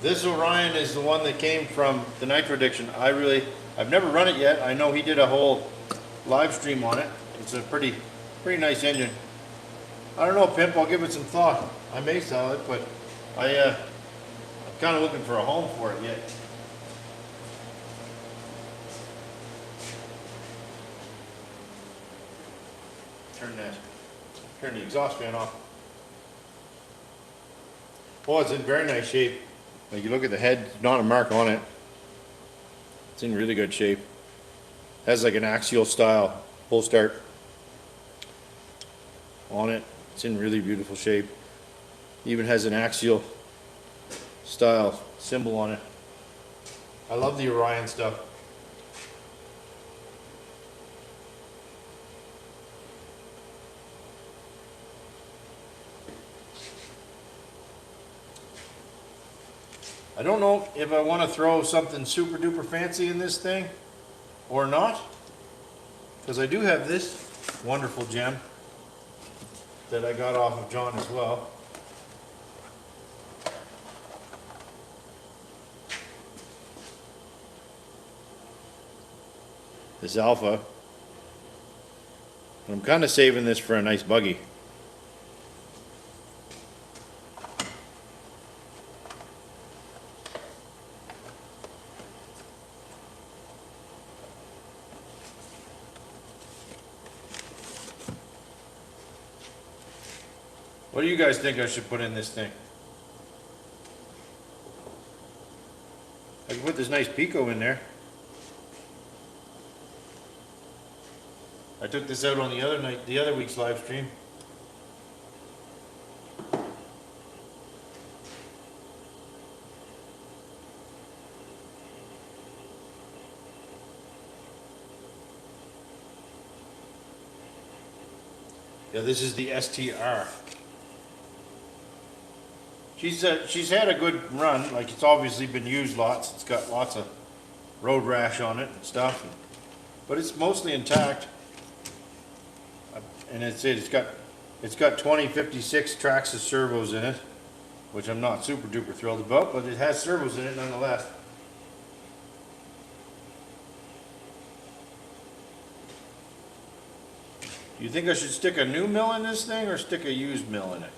This Orion is the one that came from the Nitrojiction. I've never run it yet. I know he did a whole live stream on it. It's a pretty nice engine. I don't know, Pimp, I'll give it some thought. I may sell it, but I'm kind of looking for a home for it yet. Turn the exhaust fan off. Oh, it's in very nice shape. Like you look at the head, not a mark on it. It's in really good shape. Has like an axial style pull start on it. It's in really beautiful shape. Even has an axial style symbol on it. I love the Orion stuff. I don't know if I want to throw something super duper fancy in this thing or not, because I do have this wonderful gem that I got off of John as well. This Alpha. I'm kind of saving this for a nice buggy. What do you guys think I should put in this thing? I can put this nice Pico in there. I took this out on the other night, the other week's live stream. Yeah, this is the STR. She's had a good run. Like, it's obviously been used lots. It's got lots of road rash on it and stuff, but it's mostly intact. And it's got 2056 tracks of servos in it, which I'm not super duper thrilled about, but it has servos in it nonetheless. Do you think I should stick a new mill in this thing or stick a used mill in it?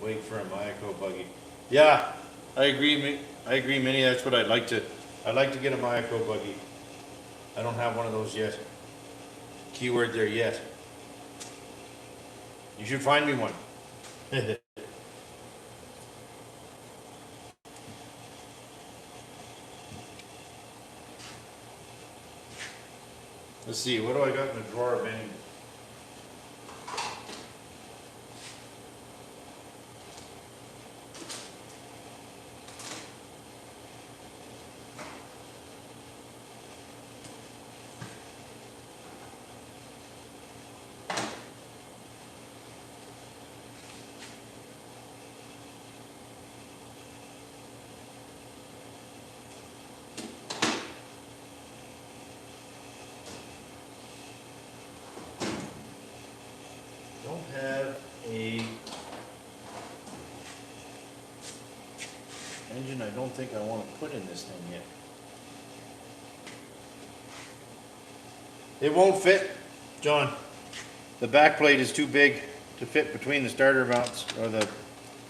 Wait for a Mayako buggy. Yeah, I agree. I agree, Minnie. That's what I'd like to get a Mayako buggy. I don't have one of those yet. Keyword there, yet. You should find me one. Let's see, what do I got in the drawer of any? Don't have a engine I don't think I want to put in this thing yet. It won't fit, John. The back plate is too big to fit between the starter mounts or the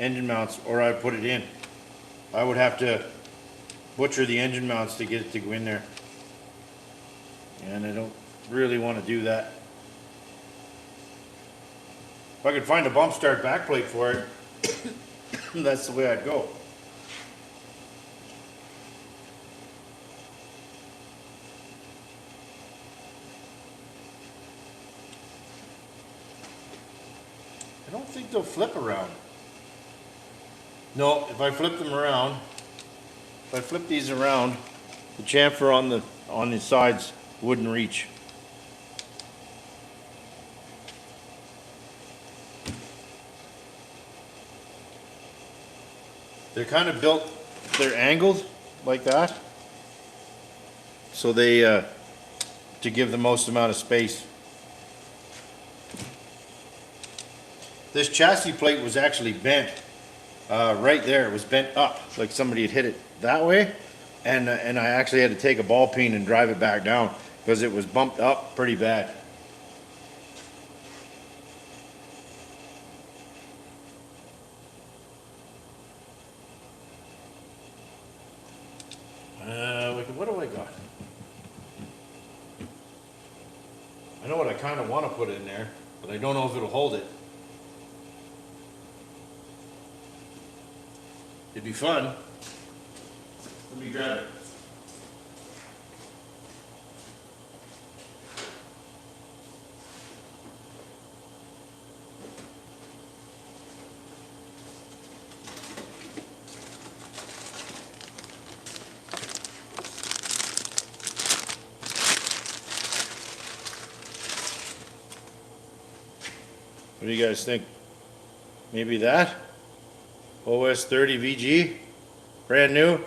engine mounts, or I put it in. I would have to butcher the engine mounts to get it to go in there. And I don't really want to do that. If I could find a bump start backplate for it, that's the way I'd go. I don't think they'll flip around. No, if I flip them around, if I flip these around, the chamfer on the sides wouldn't reach. They're kind of built, they're angled like that, so they, to give the most amount of space. This chassis plate was actually bent, right there, it was bent up, like somebody had hit it that way, and I actually had to take a ball peen and drive it back down, because it was bumped up pretty bad. What do I got? I know what I kind of want to put in there, but I don't know if it'll hold it. It'd be fun. Let me grab it. What do you guys think? Maybe that? OS 30 VG? Brand new?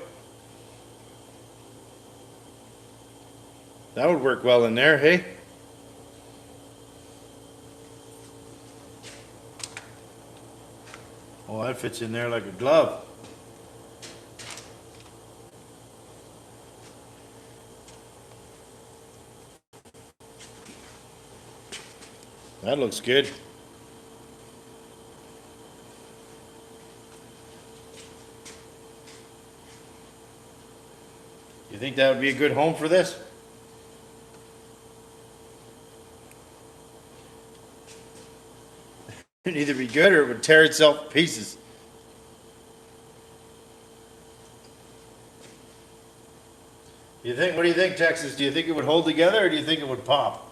That would work well in there, hey? Oh, that fits in there like a glove. That looks good. You think that would be a good home for this? It'd either be good or it would tear itself to pieces. You think? What do you think, Texas? Do you think it would hold together, or do you think it would pop?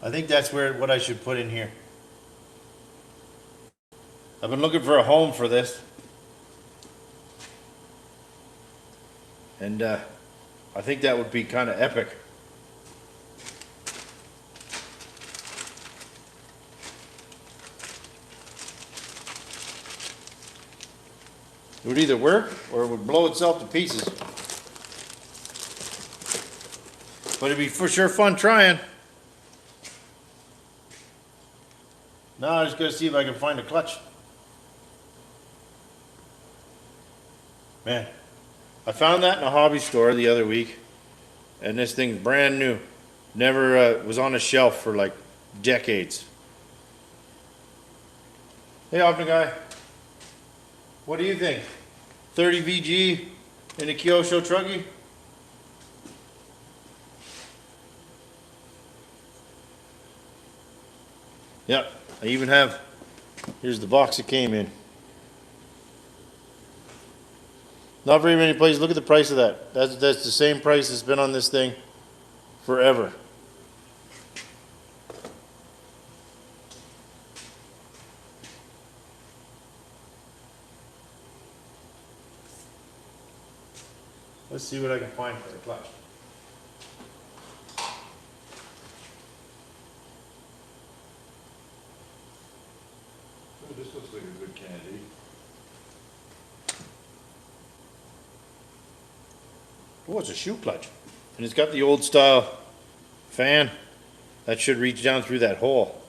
I think that's what I should put in here. I've been looking for a home for this. And I think that would be kind of epic. It would either work or it would blow itself to pieces. But it'd be for sure fun trying. Now I just gotta see if I can find a clutch. Man, I found that in a hobby store the other week, and this thing's brand new. Never was on a shelf for like decades. Hey, Option Guy, what do you think? 30 VG in a Kyosho Truggy? Yep, I even have, here's the box it came in. Not very many places. Look at the price of that. That's the same price it's been on this thing forever. Let's see what I can find for the clutch. Oh, this looks like a good candidate. Oh, it's a shoe clutch. And it's got the old style fan that should reach down through that hole.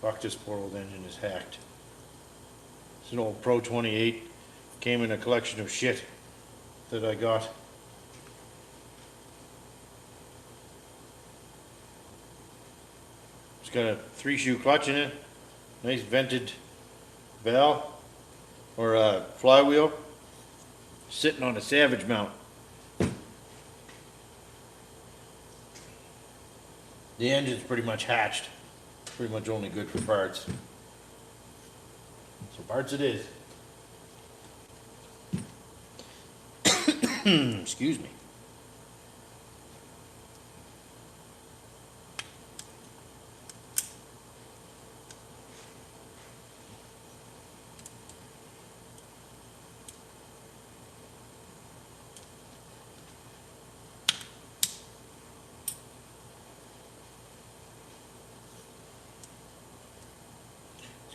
Fuck, this poor old engine is hacked. It's an old Pro 28. Came in a collection of shit that I got. It's got a 3-shoe clutch in it. Nice vented valve or flywheel. Sitting on a Savage mount. The engine's pretty much hatched. Pretty much only good for parts. So parts it is. Excuse me.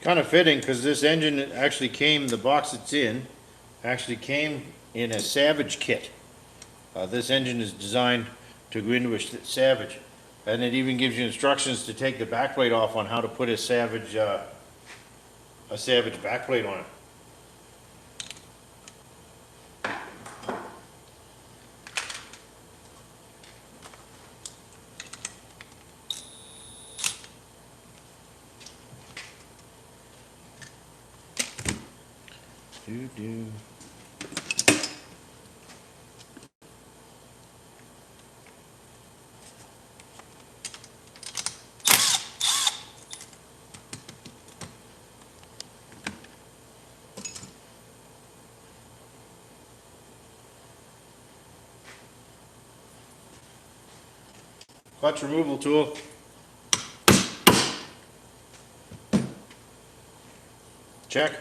Kind of fitting because this engine actually came, the box it's in, actually came in a Savage kit. This engine is designed to go into a Savage, and it even gives you instructions to take the backplate off on how to put a Savage backplate on it. Do. Clutch removal tool. Check.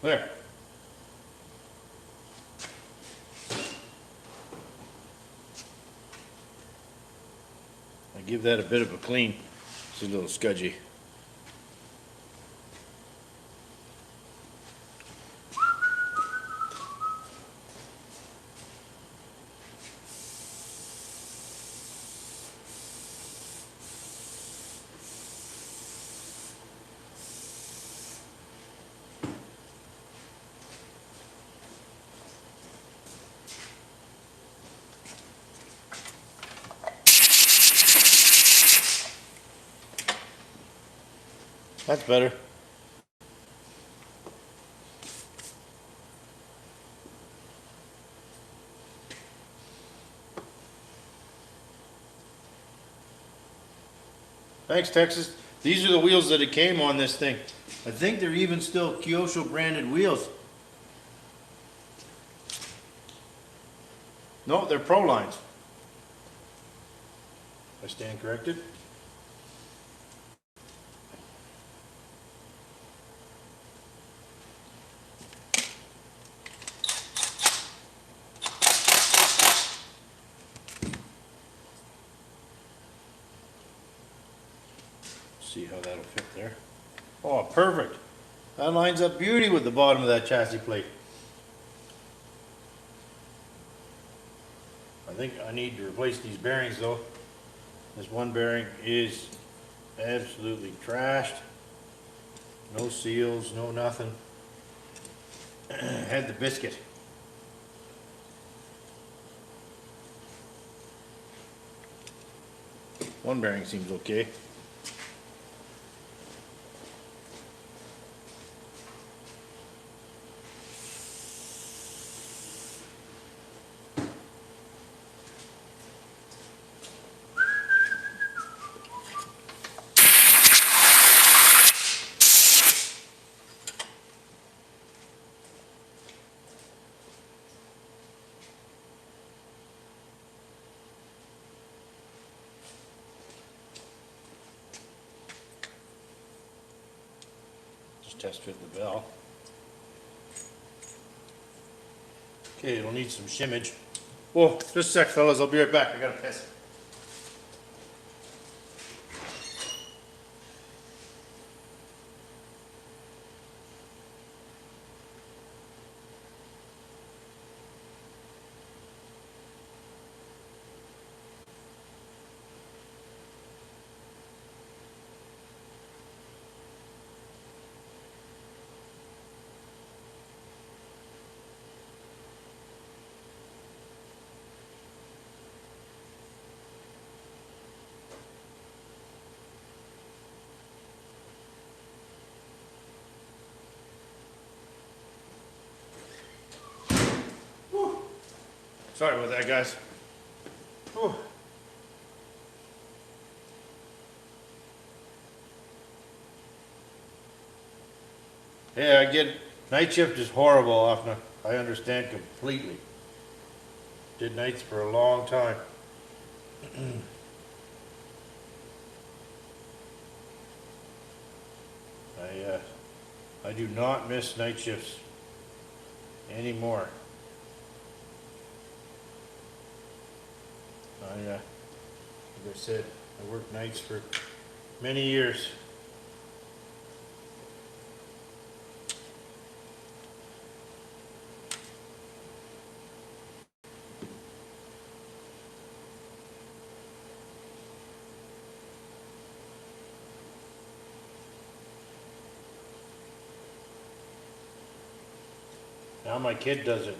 There. I give that a bit of a clean. It's a little scudgy. That's better. Thanks, Texas. These are the wheels that it came on this thing. I think they're even still Kyosho branded wheels. No, they're Pro lines. I stand corrected. See how that'll fit there. Oh, perfect. That lines up beauty with the bottom of that chassis plate. I think I need to replace these bearings though. This one bearing is absolutely trashed. No seals, no nothing. Had the biscuit. One bearing seems okay. Test fit the bell. Okay, it'll need some shimmage. Whoa, just a sec, fellas. I'll be right back. I gotta piss. Sorry about that, guys. Whew. Yeah, I get it. Night shift is horrible, often. I understand completely. Did nights for a long time. I do not miss night shifts anymore. Like I said, I worked nights for many years. Now my kid does it.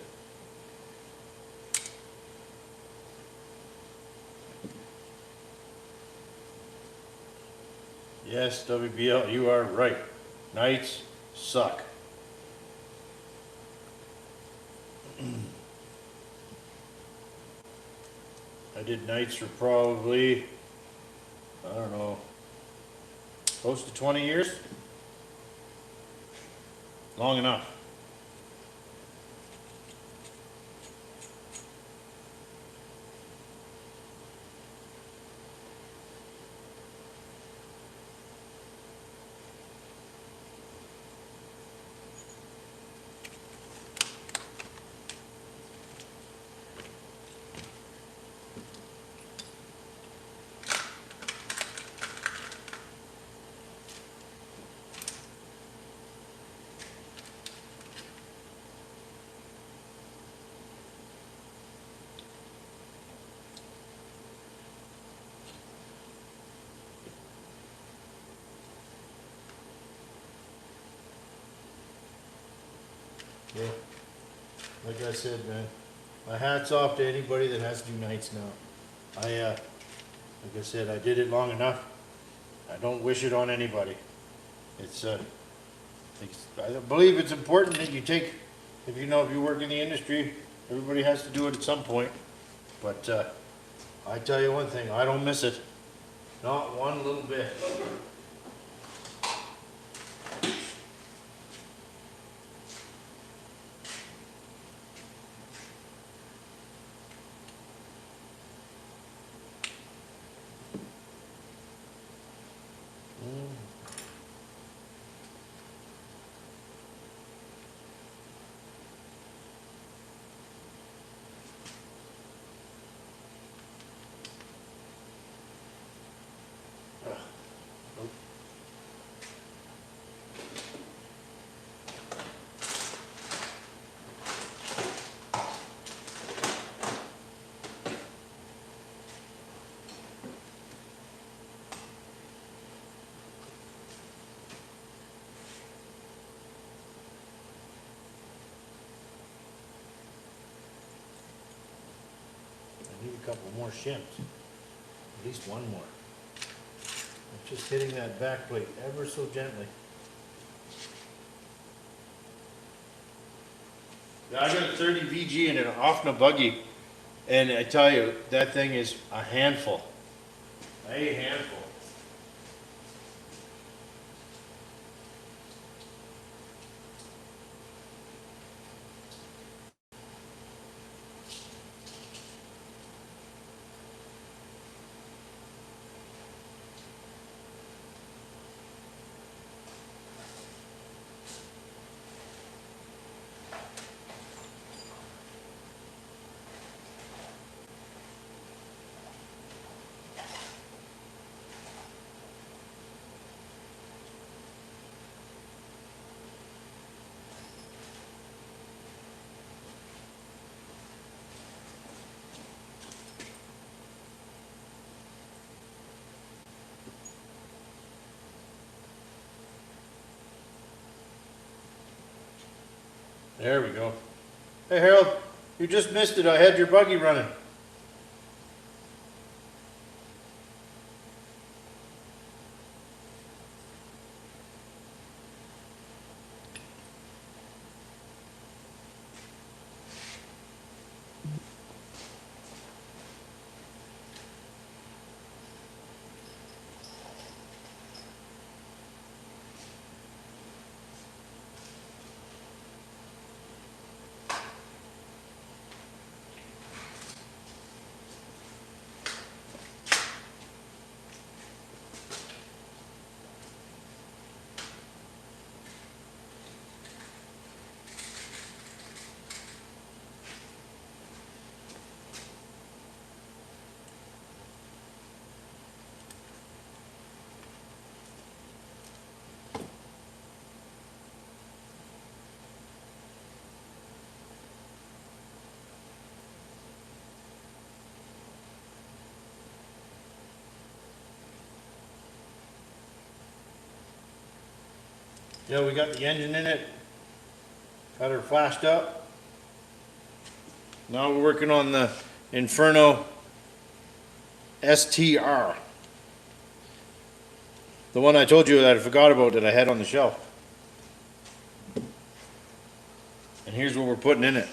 Yes, WBL, you are right. Nights suck. I did nights for probably, I don't know, close to 20 years. Long enough. Yeah, like I said, man, my hat's off to anybody that has to do nights now. Like I said, I did it long enough. I don't wish it on anybody. I believe it's important that you take, if you work in the industry, everybody has to do it at some point. But I tell you one thing, I don't miss it. Not one little bit. I need a couple more shims. At least one more. I'm just hitting that back plate ever so gently. Yeah, I got a 30 VG in an off buggy, and I tell you, that thing is a handful. A handful. There we go. Hey Harold, you just missed it. I had your buggy running. Yeah, we got the engine in it. Got her flashed up. Now we're working on the Inferno STR. The one I told you that I forgot about that I had on the shelf. And here's what we're putting in it.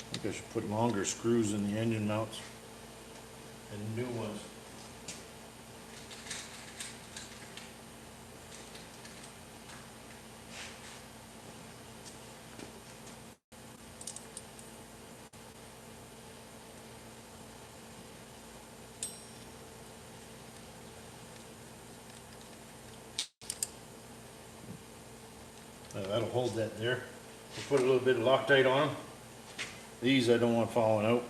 I think I should put longer screws in the engine mounts and new ones. That'll hold that there. We'll put a little bit of Loctite on them. These I don't want falling out.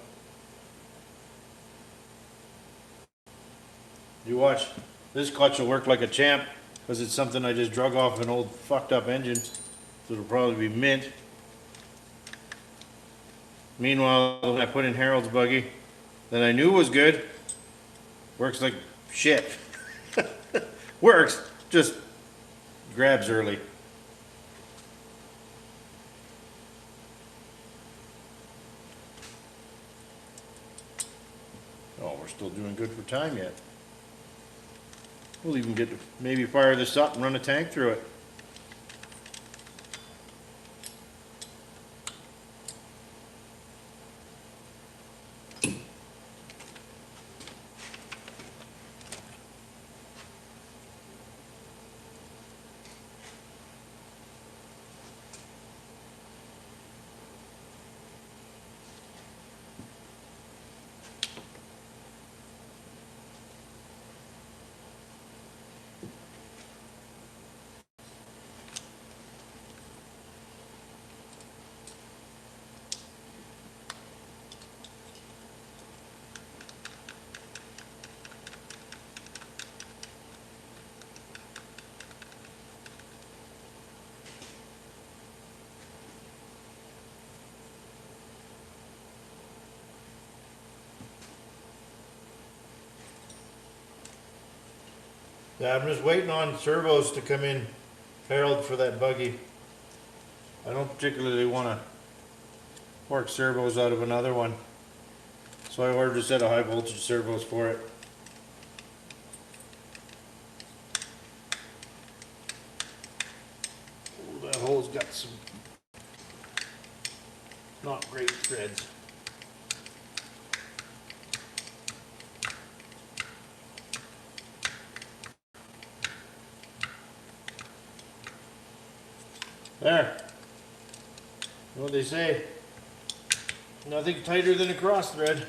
You watch, this clutch will work like a champ because it's something I just drug off an old fucked up engine. So it'll probably be mint. Meanwhile, when I put in Harold's buggy, that I knew was good, works like shit. Works, just grabs early. Oh, we're still doing good for time yet. We'll even get to maybe fire this up and run a tank through it. Yeah, I'm just waiting on servos to come in, Harold, for that buggy. I don't particularly want to work servos out of another one. So I ordered a set of high voltage servos for it. Oh, that hole's got some not great threads. There. You know what they say? Nothing tighter than a cross thread.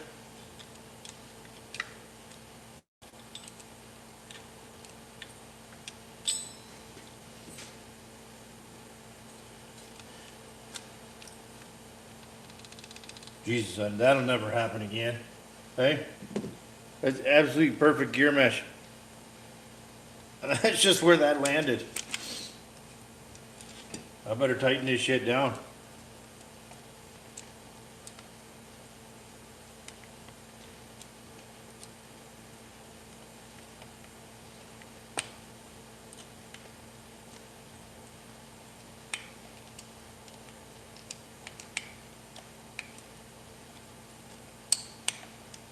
Jesus, that'll never happen again. Hey? That's absolutely perfect gear mesh. And that's just where that landed. I better tighten this shit down.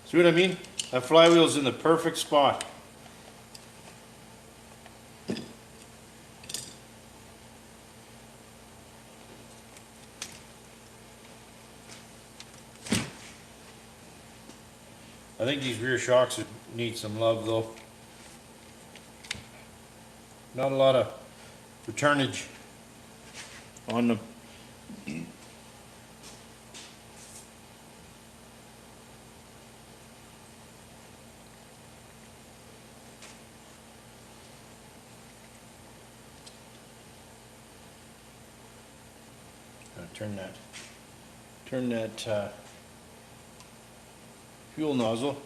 See what I mean? That flywheel's in the perfect spot. I think these rear shocks need some love though. Not a lot of returnage on them. Turn that fuel nozzle.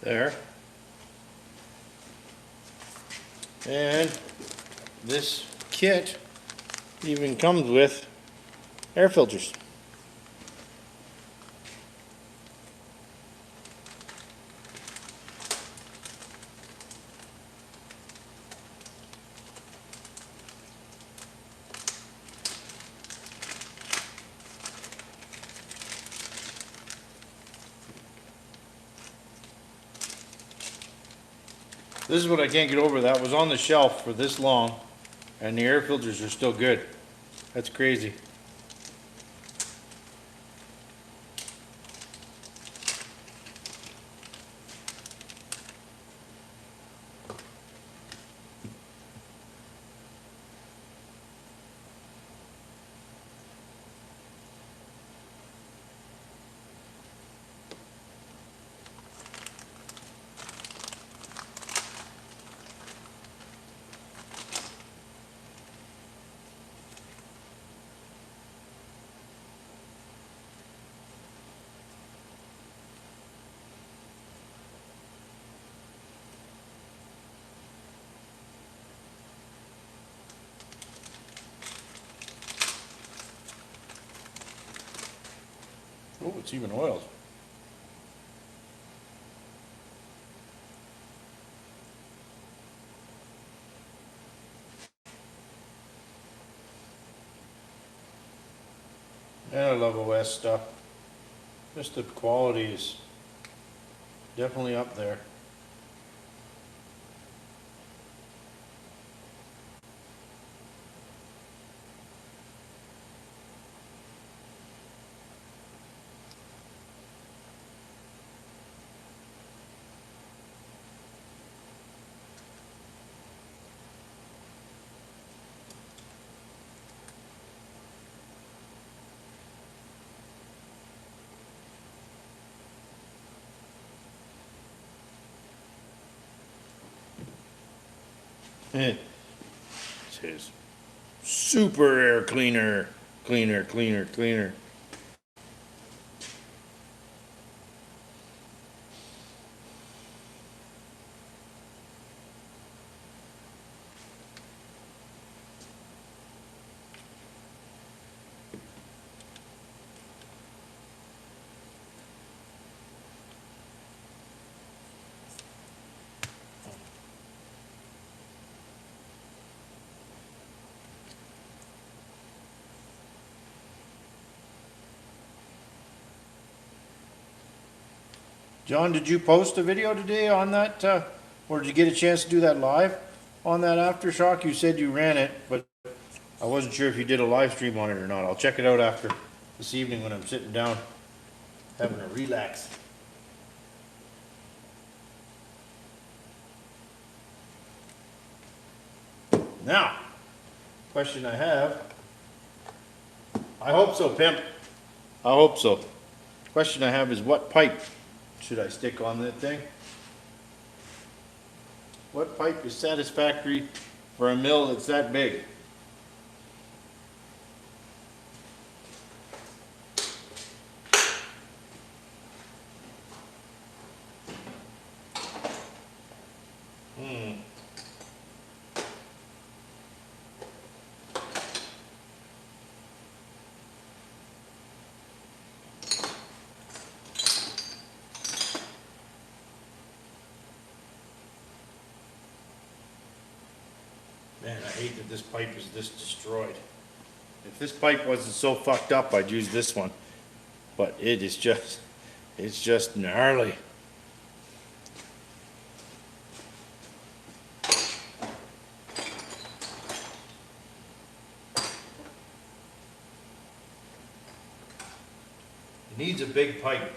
There. And this kit even comes with air filters. This is what I can't get over. That was on the shelf for this long, and the air filters are still good. That's crazy. Oh, it's even oiled. And I love OS stuff. Just the quality is definitely up there. It says super air cleaner, cleaner, cleaner, cleaner. John, did you post a video today on that, or did you get a chance to do that live on that aftershock? You said you ran it, but I wasn't sure if you did a live stream on it or not. I'll check it out after this evening when I'm sitting down having a relax. Now, question I have, I hope so, pimp. I hope so. Question I have is, what pipe should I stick on that thing? What pipe is satisfactory for a mill that's that big? Man, I hate that this pipe is this destroyed. If this pipe wasn't so fucked up, I'd use this one. But it is just, it's just gnarly. It needs a big pipe.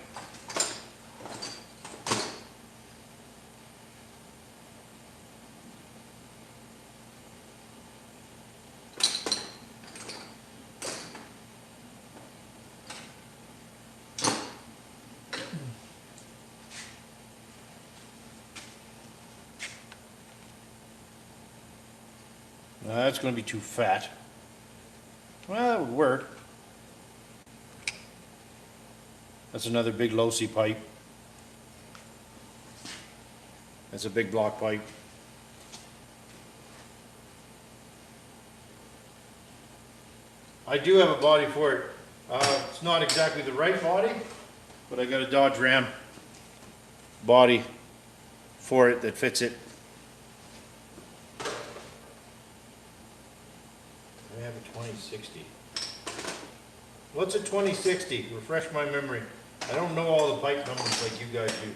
No, that's going to be too fat. Well, that would work. That's another big low-C pipe. That's a big block pipe. I do have a body for it. It's not exactly the right body, but I got a Dodge Ram body for it that fits it. I have a 2060. What's a 2060? Refresh my memory. I don't know all the pipe numbers like you guys do.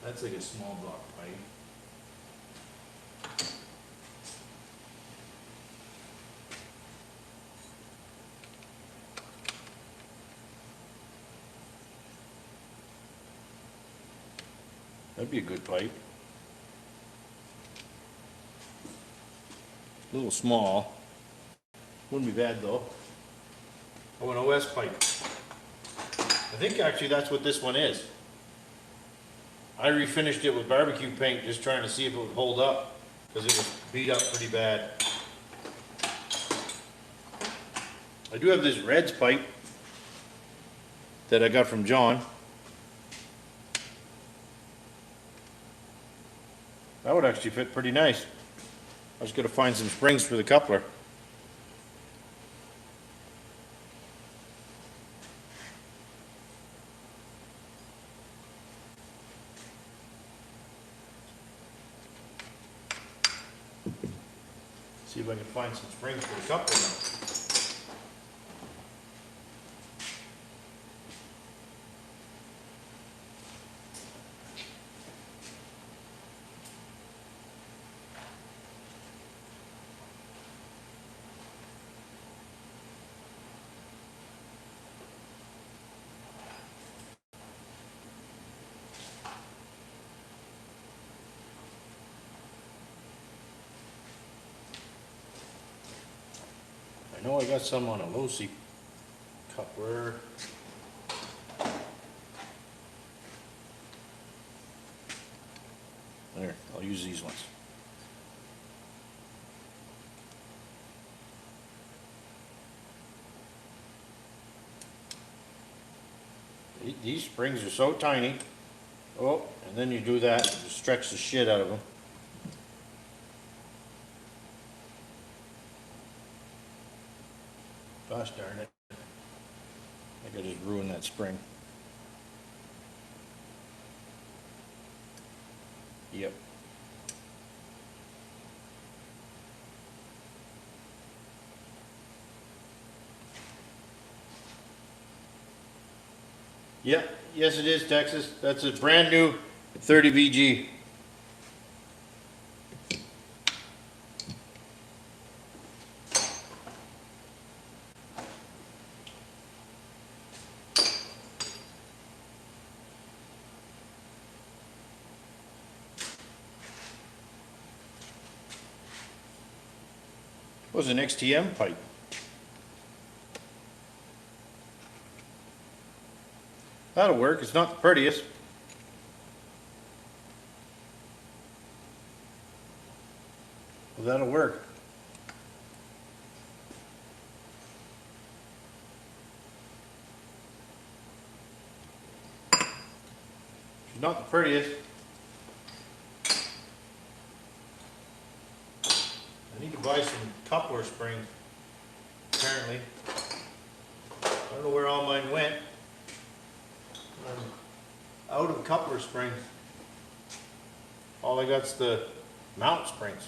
That's like a small block pipe. That'd be a good pipe. A little small. Wouldn't be bad though. Oh, an OS pipe. I think actually that's what this one is. I refinished it with barbecue paint just trying to see if it would hold up because it was beat up pretty bad. I do have this Reds pipe that I got from John. That would actually fit pretty nice. I was gonna find some springs for the coupler. See if I can find some springs for the coupler now. I know I got some on a low-C coupler. There, I'll use these ones. These springs are so tiny. Oh, and then you do that, just stretch the shit out of them. Gosh darn it. I think I just ruined that spring. Yep. Yep, yes it is, Texas. That's a brand new 30 VG. Was an XTM pipe. That'll work. It's not the prettiest. Well, that'll work. It's not the prettiest. I need to buy some coupler springs, apparently. I don't know where all mine went. I'm out of coupler springs. All I got's the mount springs.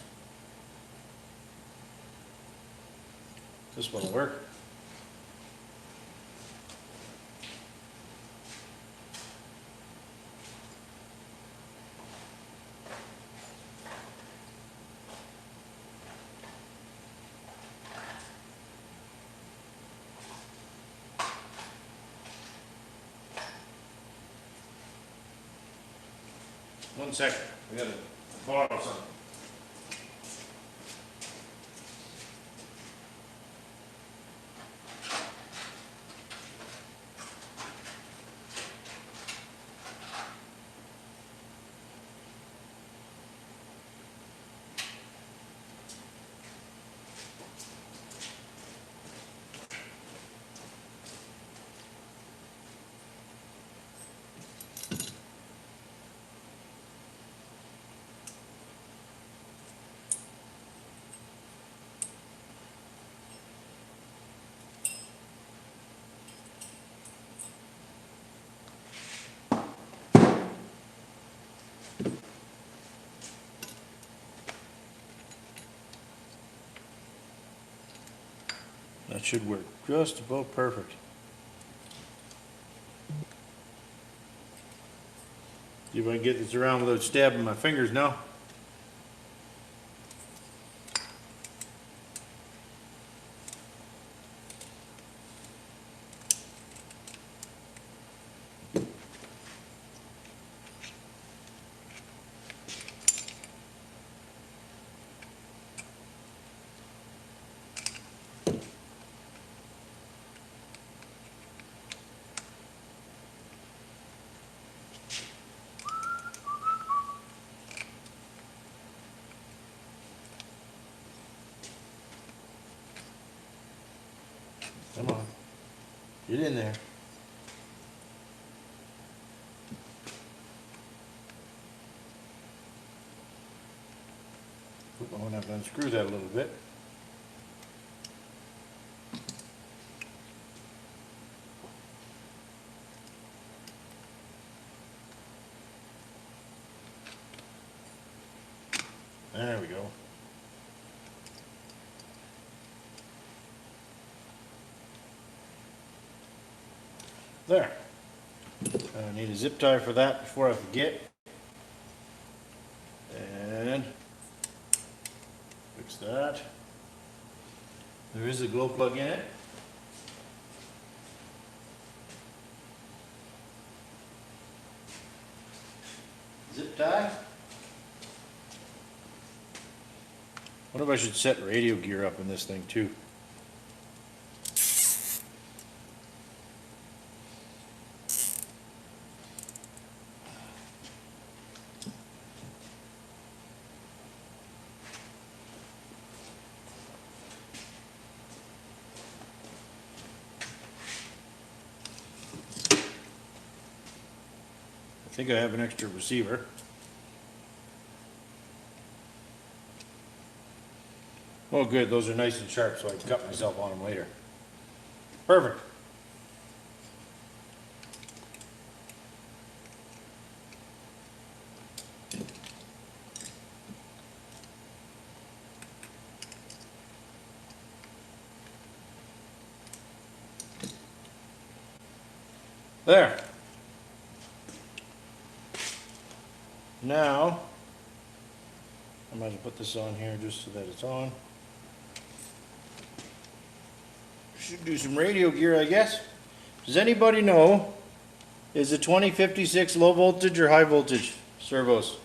This one'll work. One second, I gotta borrow something. That should work just about perfect. See if I can get this around without stabbing my fingers now. Come on. Get in there. I'm going to have to unscrew that a little bit. There we go. There. I need a zip tie for that before I forget. And fix that. There is a glow plug in it. Zip tie. What if I should set radio gear up in this thing too? I think I have an extra receiver. Oh good, those are nice and sharp so I can cut myself on them later. Perfect. There. Now, I might as well put this on here just so that it's on. Should do some radio gear, I guess. Does anybody know, is it 2056 low voltage or high voltage servos?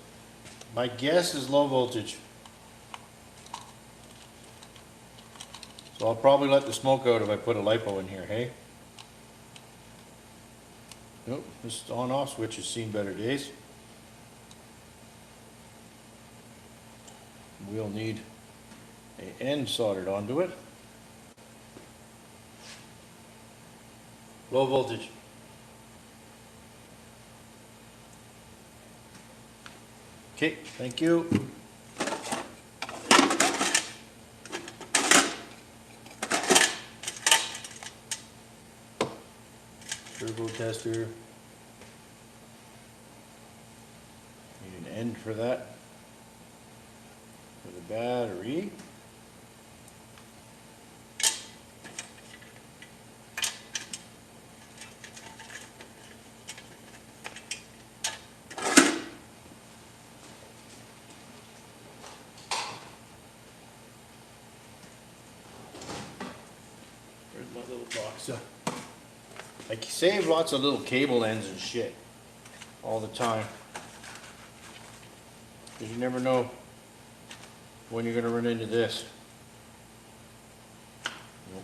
My guess is low voltage. So I'll probably let the smoke out if I put a LiPo in here, hey? Nope, this on-off switch has seen better days. We'll need an end soldered onto it. Low voltage. Okay, thank you. Turbo tester. Need an end for that. For the battery. Where's my little box? I save lots of little cable ends and shit all the time. Because you never know when you're going to run into this. Nope.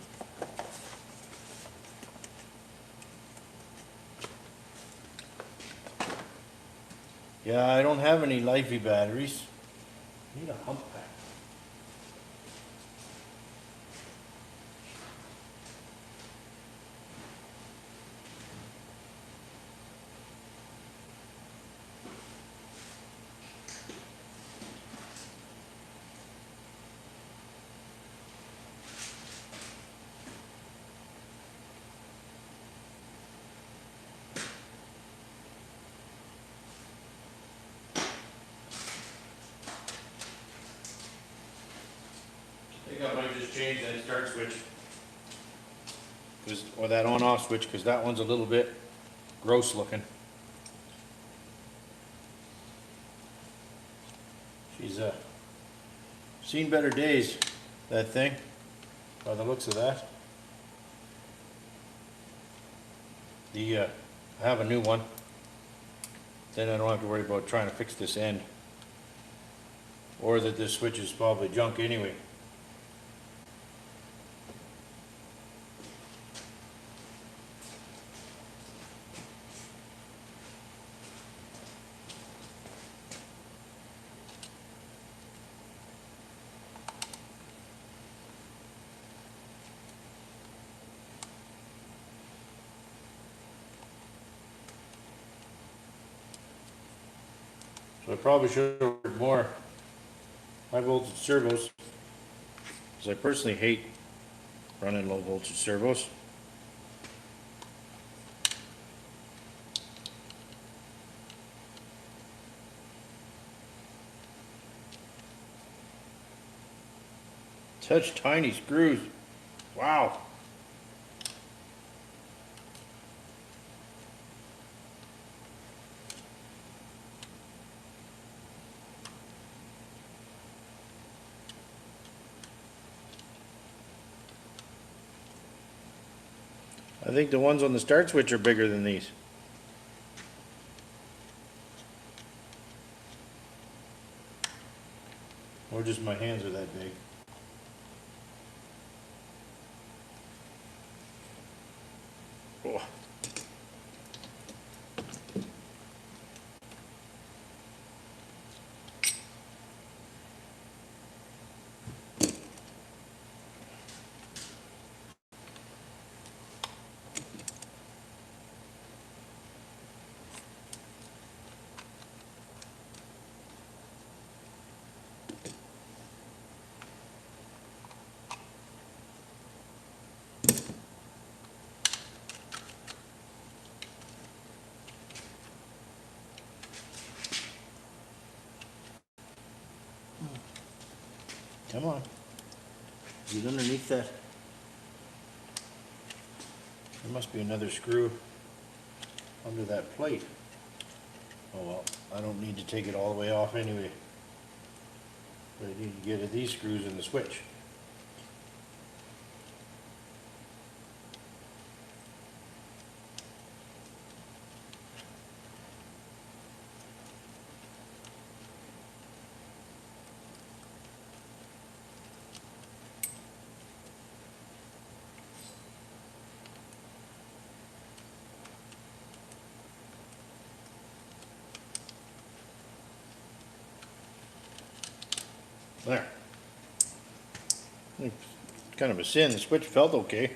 Yeah, I don't have any Lifey batteries. I need a hump pack. I think I might just change that start switch. or that on-off switch, because that one's a little bit gross looking. She's seen better days, that thing, by the looks of that. I have a new one. Then I don't have to worry about trying to fix this end. Or that this switch is probably junk anyway. So I probably should have ordered more high voltage servos, because I personally hate running low voltage servos. Such tiny screws. Wow. I think the ones on the start switch are bigger than these. Or just my hands are that big. Oh. Come on. Get underneath that. There must be another screw under that plate. Oh well, I don't need to take it all the way off anyway. But I need to get at these screws in the switch. There. It's kind of a sin. The switch felt okay.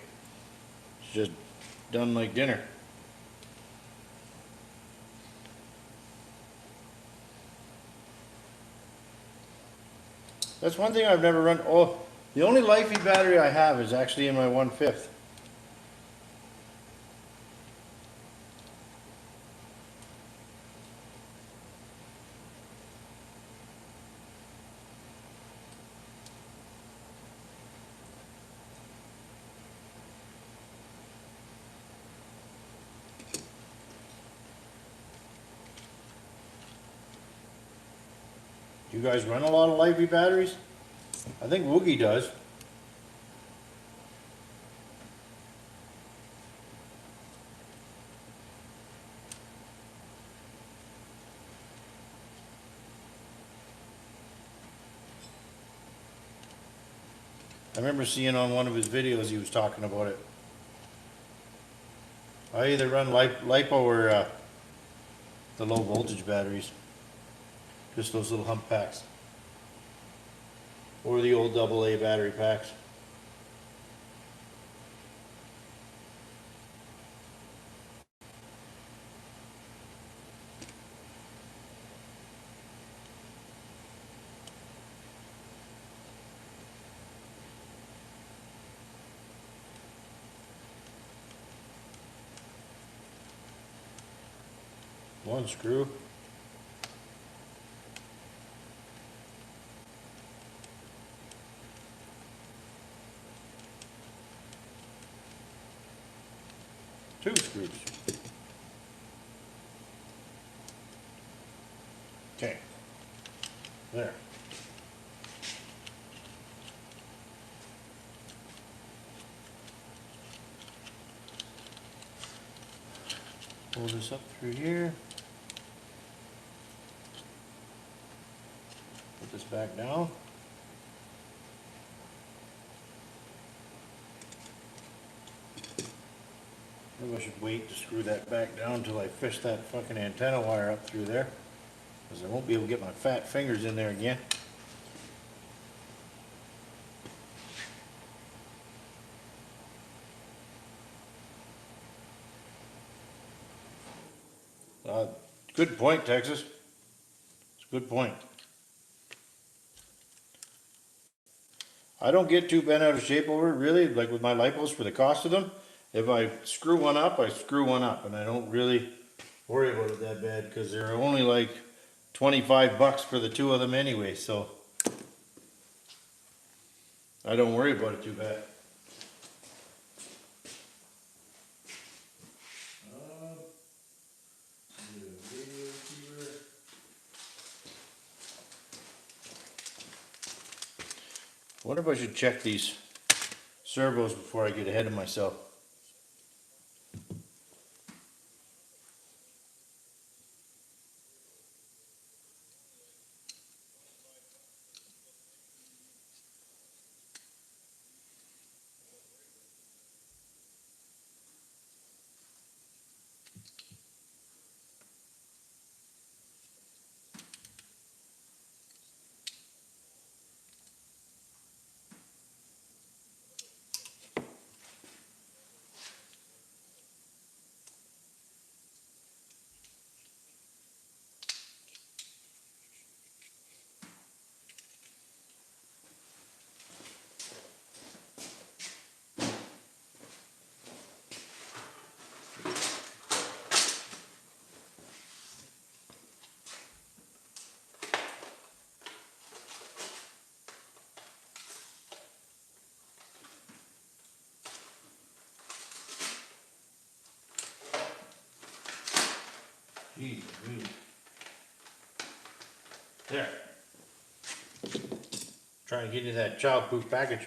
It's just done like dinner. That's one thing I've never run. Oh, the only Lifey battery I have is actually in my 1/5. You guys run a lot of Lifey batteries? I think Woogie does. I remember seeing on one of his videos he was talking about it. I either run LiPo or the low voltage batteries. Just those little hump packs. Or the old AA battery packs. One screw. 2 screws. Okay, there. Pull this up through here. Put this back down. Maybe I should wait to screw that back down until I fish that fucking antenna wire up through there, because I won't be able to get my fat fingers in there again. Good point, Texas. It's a good point. I don't get too bent out of shape over it, really, like with my lipos for the cost of them. If I screw one up, I screw one up, and I don't really worry about it that bad, because they're only like 25 bucks for the 2 of them anyway, so I don't worry about it too bad. I wonder if I should check these servos before I get ahead of myself. Jeez, really. There. Trying to get into that childproof package.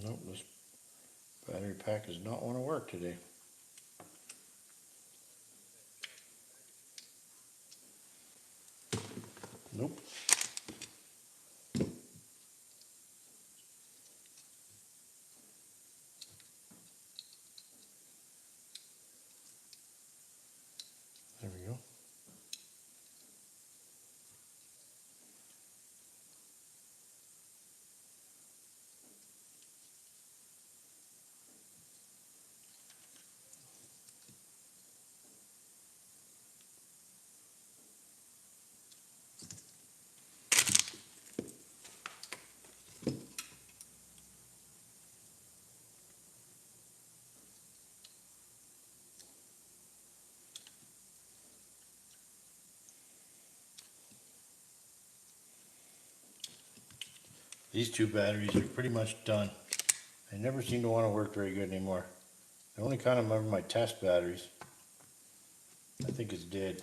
Nope, this battery pack does not want to work today. Nope. There we go. These 2 batteries are pretty much done. They never seem to want to work very good anymore. The only kind of them are my test batteries. I think it's dead.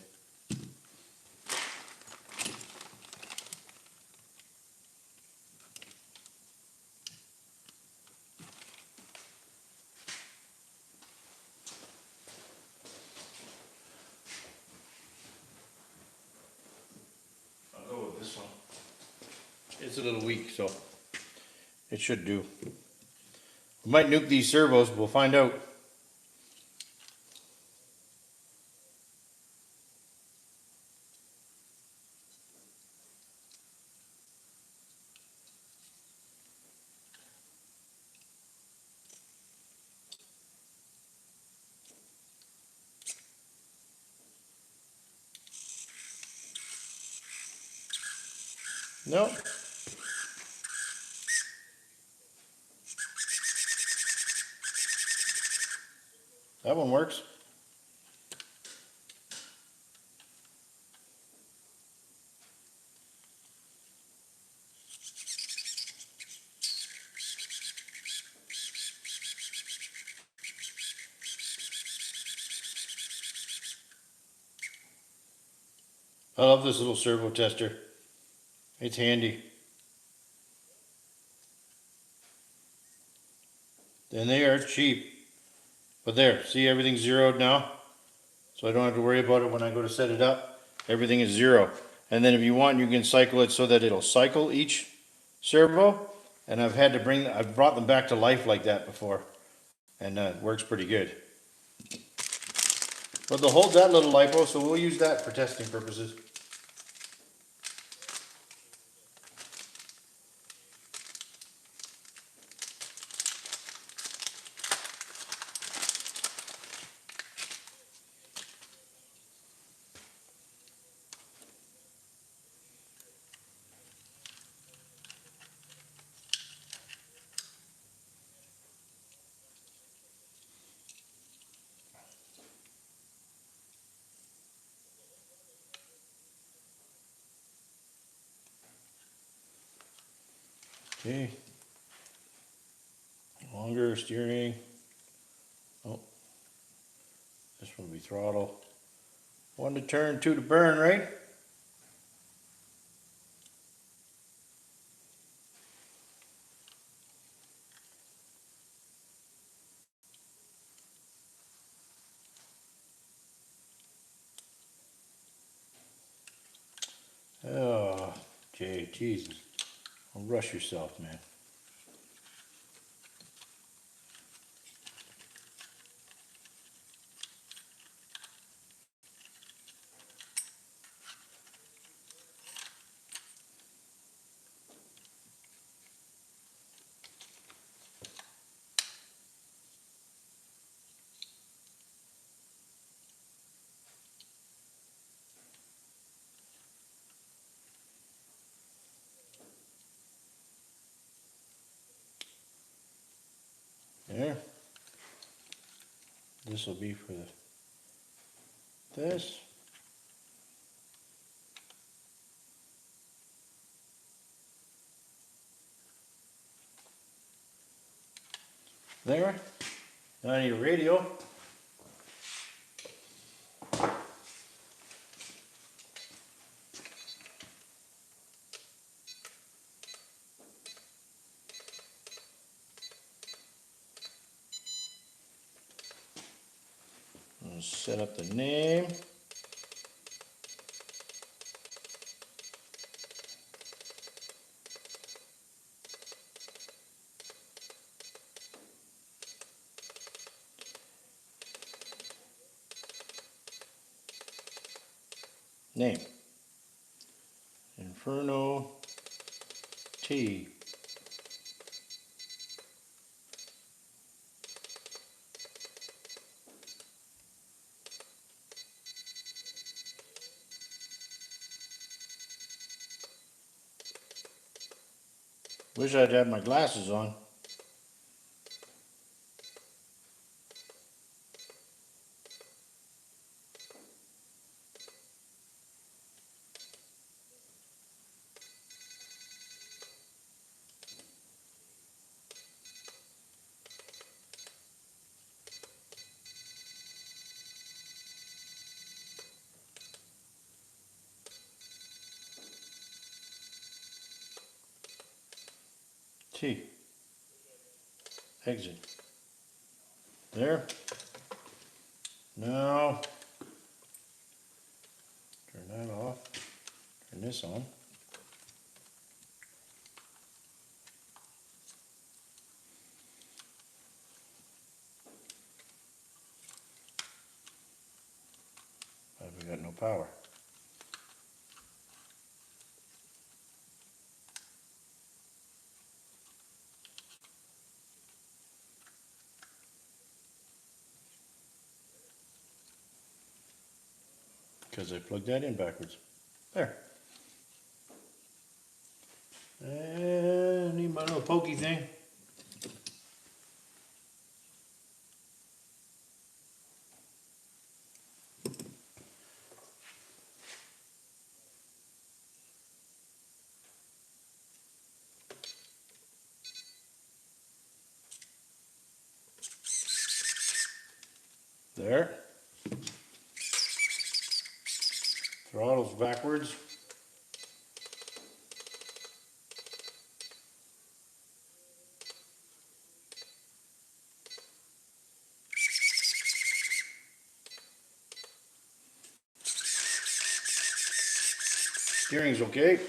I'll go with this one. It's a little weak, so it should do. We might nuke these servos, but we'll find out. Nope. That one works. I love this little servo tester. It's handy. And they are cheap. But there, see everything's zeroed now? So I don't have to worry about it when I go to set it up. Everything is zero. And then if you want, you can cycle it so that it'll cycle each servo. And I've brought them back to life like that before. And it works pretty good. But they'll hold that little lipo, so we'll use that for testing purposes. Okay. Longer steering. Oh, this will be throttle. One to turn, two to burn, right? Oh, Jay, Jesus. Don't rush yourself, man. There. This will be for this. There. Now I need a radio. I'll set up the name. Name. Inferno T. Wish I'd had my glasses on. T. Exit. There. Now, turn that off. Turn this on. But we got no power. Because I plugged that in backwards. There. Need my little pokey thing. There. Throttle's backwards. Steering's okay.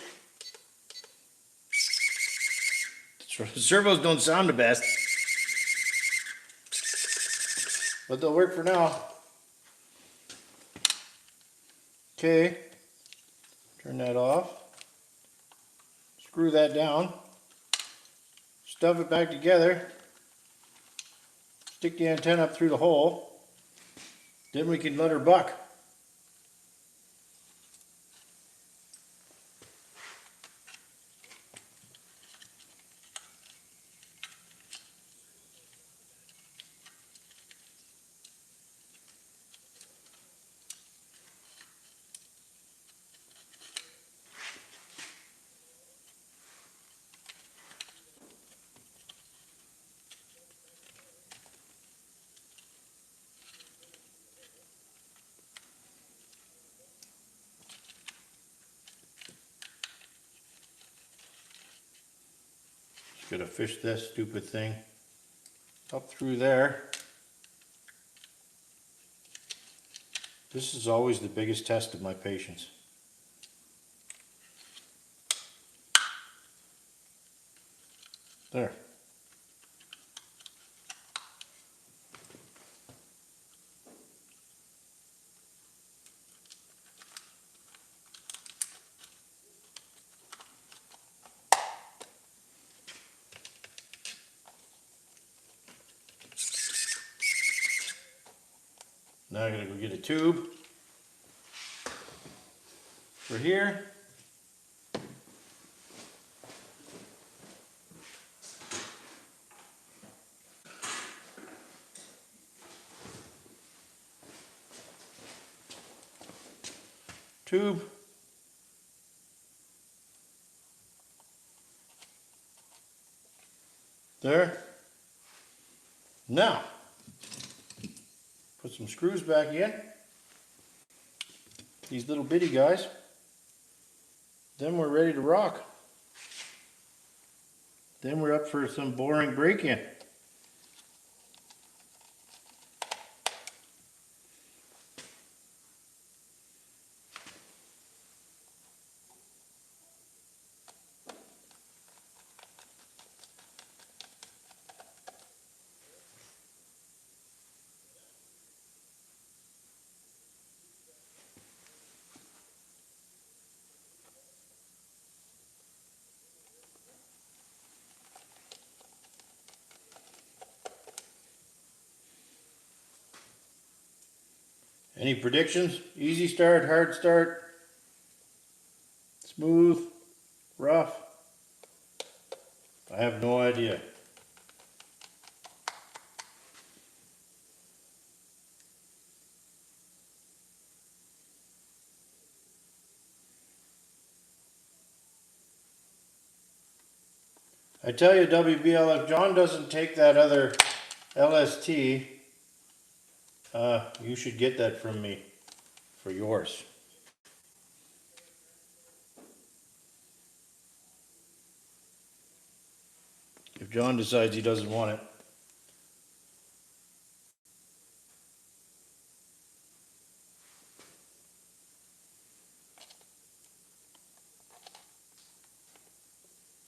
Servos don't sound the best, but they'll work for now. Okay, turn that off. Screw that down. Stuff it back together. Stick the antenna up through the hole. Then we can let her buck. Just gotta fish this stupid thing up through there. This is always the biggest test of my patience. There. Now I gotta go get a tube for here. Tube. There. Now, put some screws back in. These little bitty guys. Then we're ready to rock. Then we're up for some boring break-in. Any predictions? Easy start, hard start, smooth, rough? I have no idea. I tell you, WBL, if John doesn't take that other LST, you should get that from me for yours. If John decides he doesn't want it.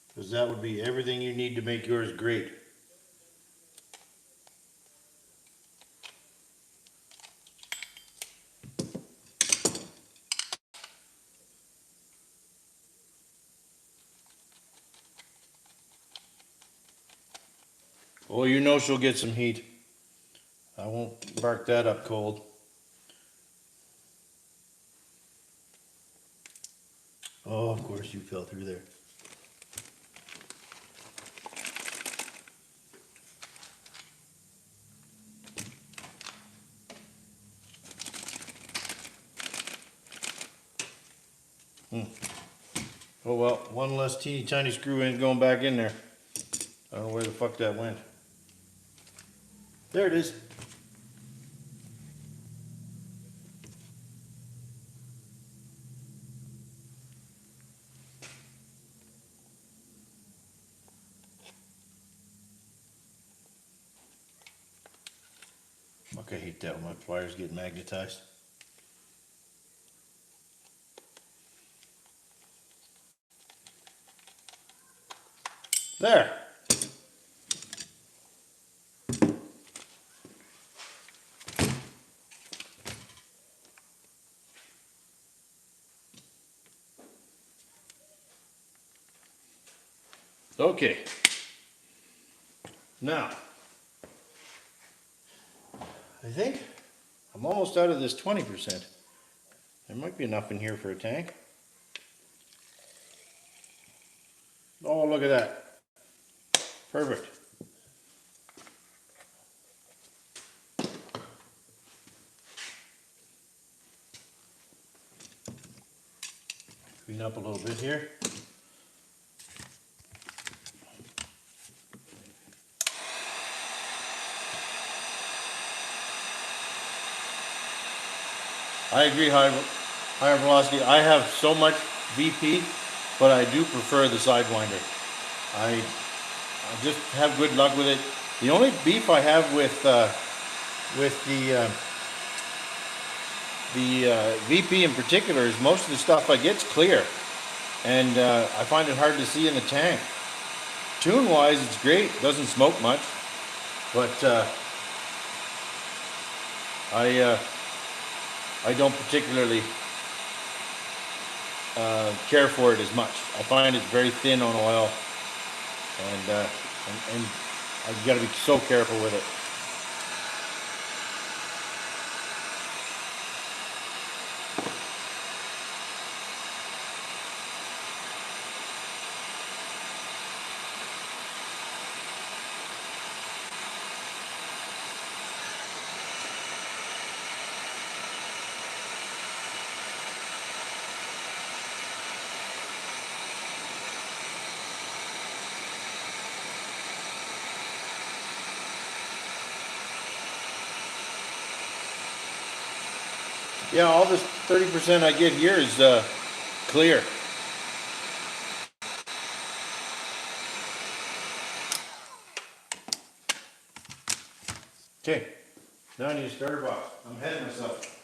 Because that would be everything you need to make yours great. Oh, you know she'll get some heat. I won't bark that up cold. Oh, of course you fell through there. Oh well, one less teeny tiny screw ain't going back in there. I don't know where the fuck that went. There it is. Fuck, I hate that when my pliers get magnetized. There. Okay. Now, I think I'm almost out of this 20%. There might be enough in here for a tank. Oh, look at that. Perfect. Clean up a little bit here. I agree, higher velocity. I have so much VP, but I do prefer the Sidewinder. I just have good luck with it. The only beef I have with the VP in particular is most of the stuff I get's clear, and I find it hard to see in the tank. Tune-wise, it's great. Doesn't smoke much, but I don't particularly care for it as much. I find it's very thin on oil, and I've got to be so careful with it. Yeah, all this 30% I get here is clear. Okay, now I need a starter box. I'm ahead of myself.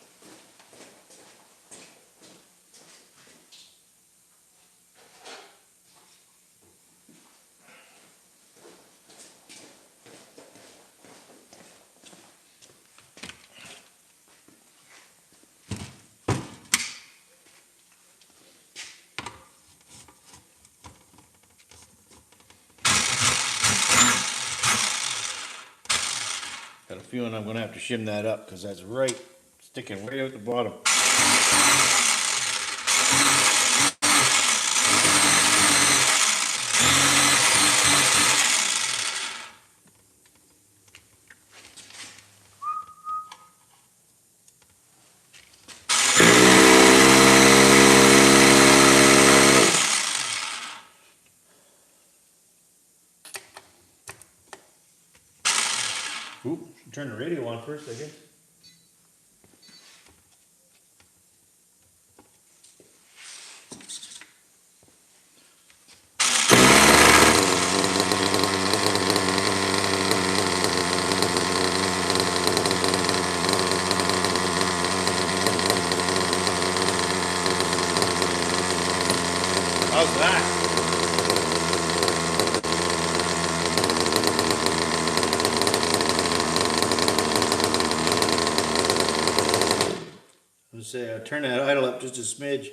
Got a feeling I'm going to have to shim that up because that's right, sticking right out the bottom. Oop, should turn the radio on first, I guess. How's that? Let's say I turn that idle up just a smidge.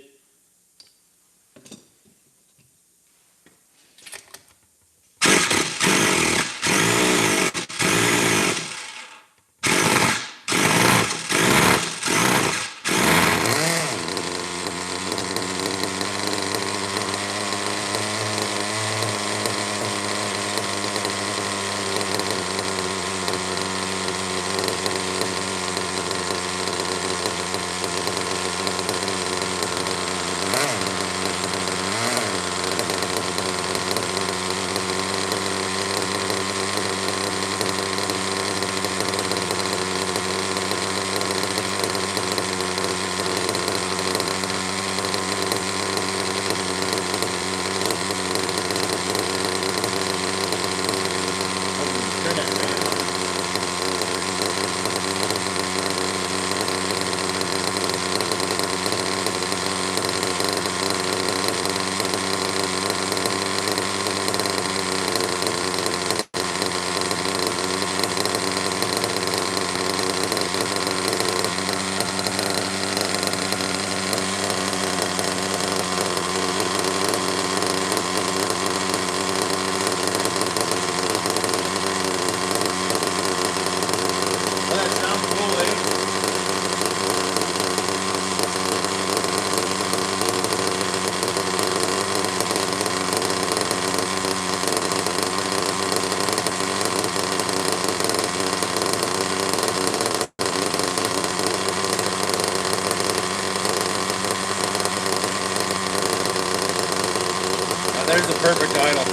there's the perfect idle.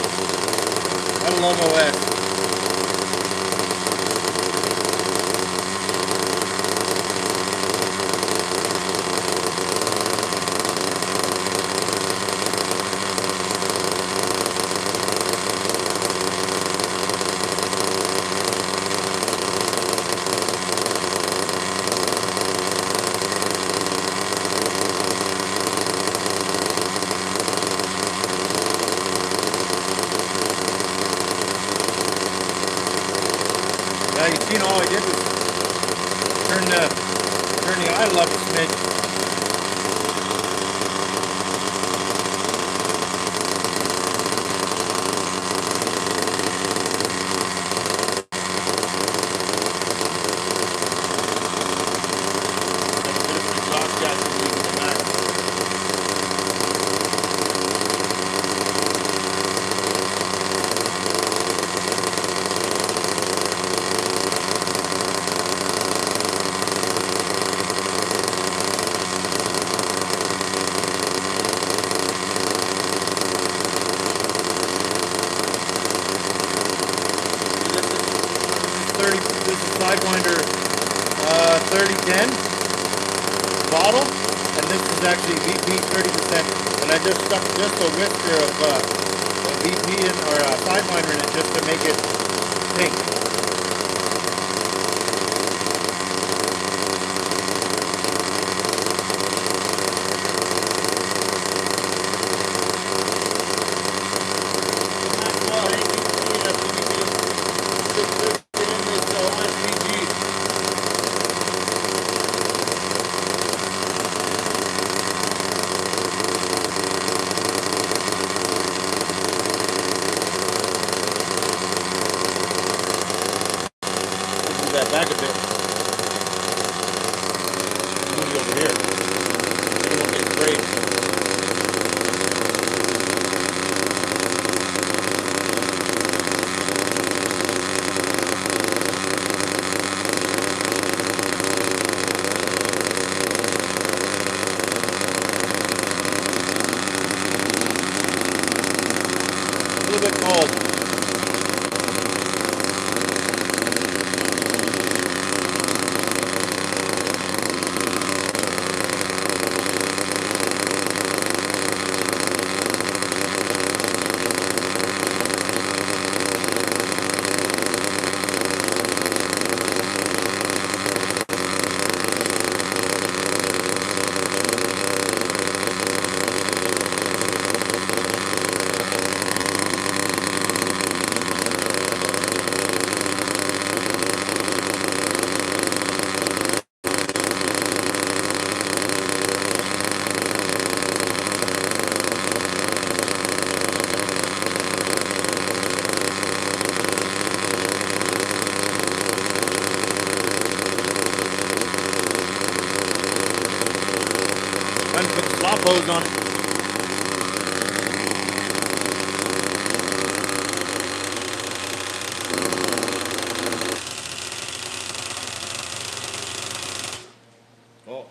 I love OS. Now you seen all I did was turn the idle up a smidge. This is Sidewinder 3010 bottle, and this is actually VP 30%. And I just stuck just a whisker of VP in, or Sidewinder in it just to make it pink. That back a bit. Move it over here. It won't get sprayed. A little bit cold. Trying to put the slop hose on it. Oh,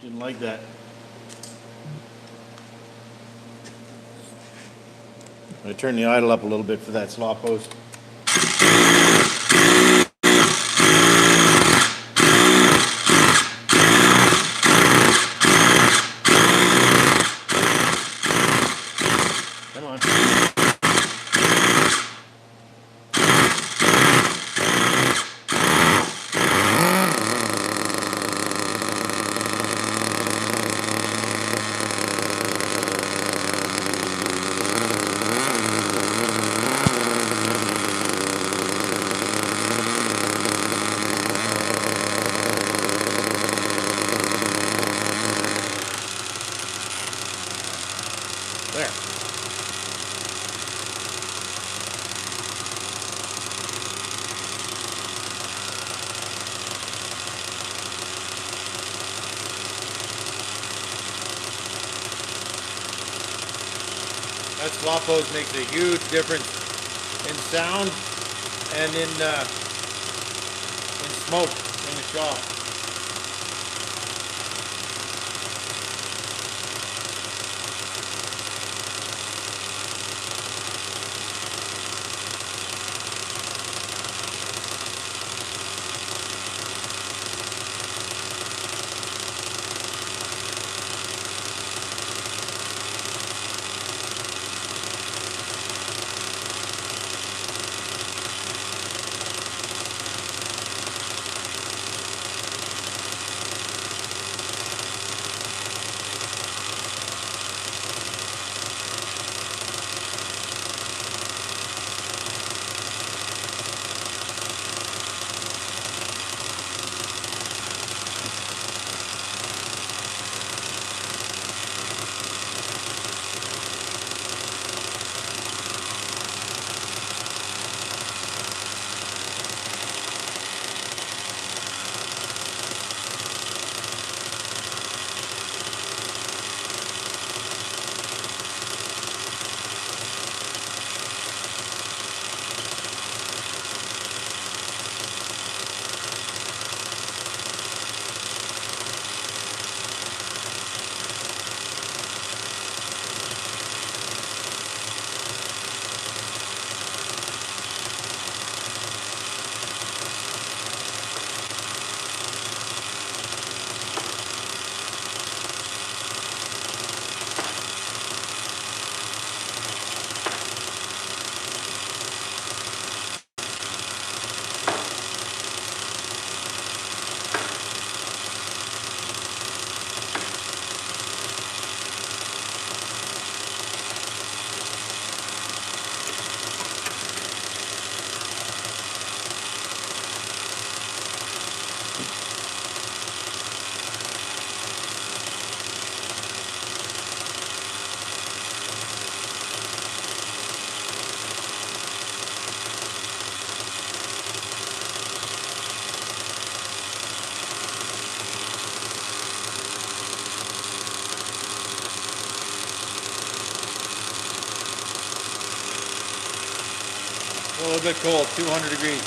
didn't like that. I'm going to turn the idle up a little bit for that slop hose. Come on. There. That slop hose makes a huge difference in sound and in smoke in the shop. little bit cold, 200 degrees.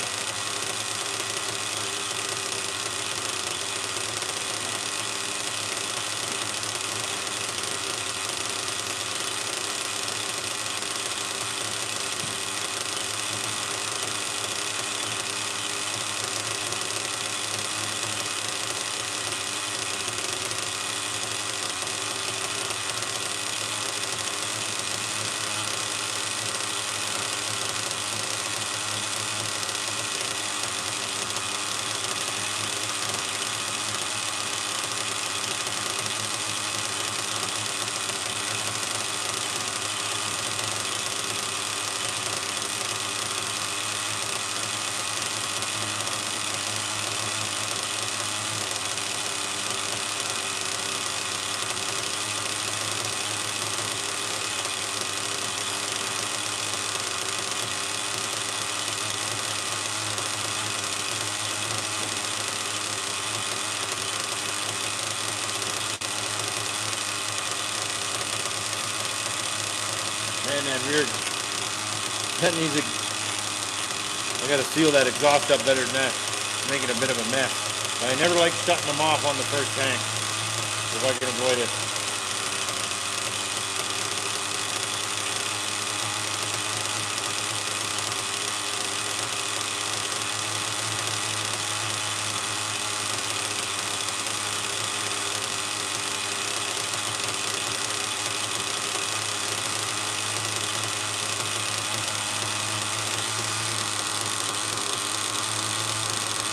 Man, that rear, that needs a, I gotta seal that exhaust up better than that. Making a bit of a mess. I never like shutting them off on the first tank, if I can avoid it.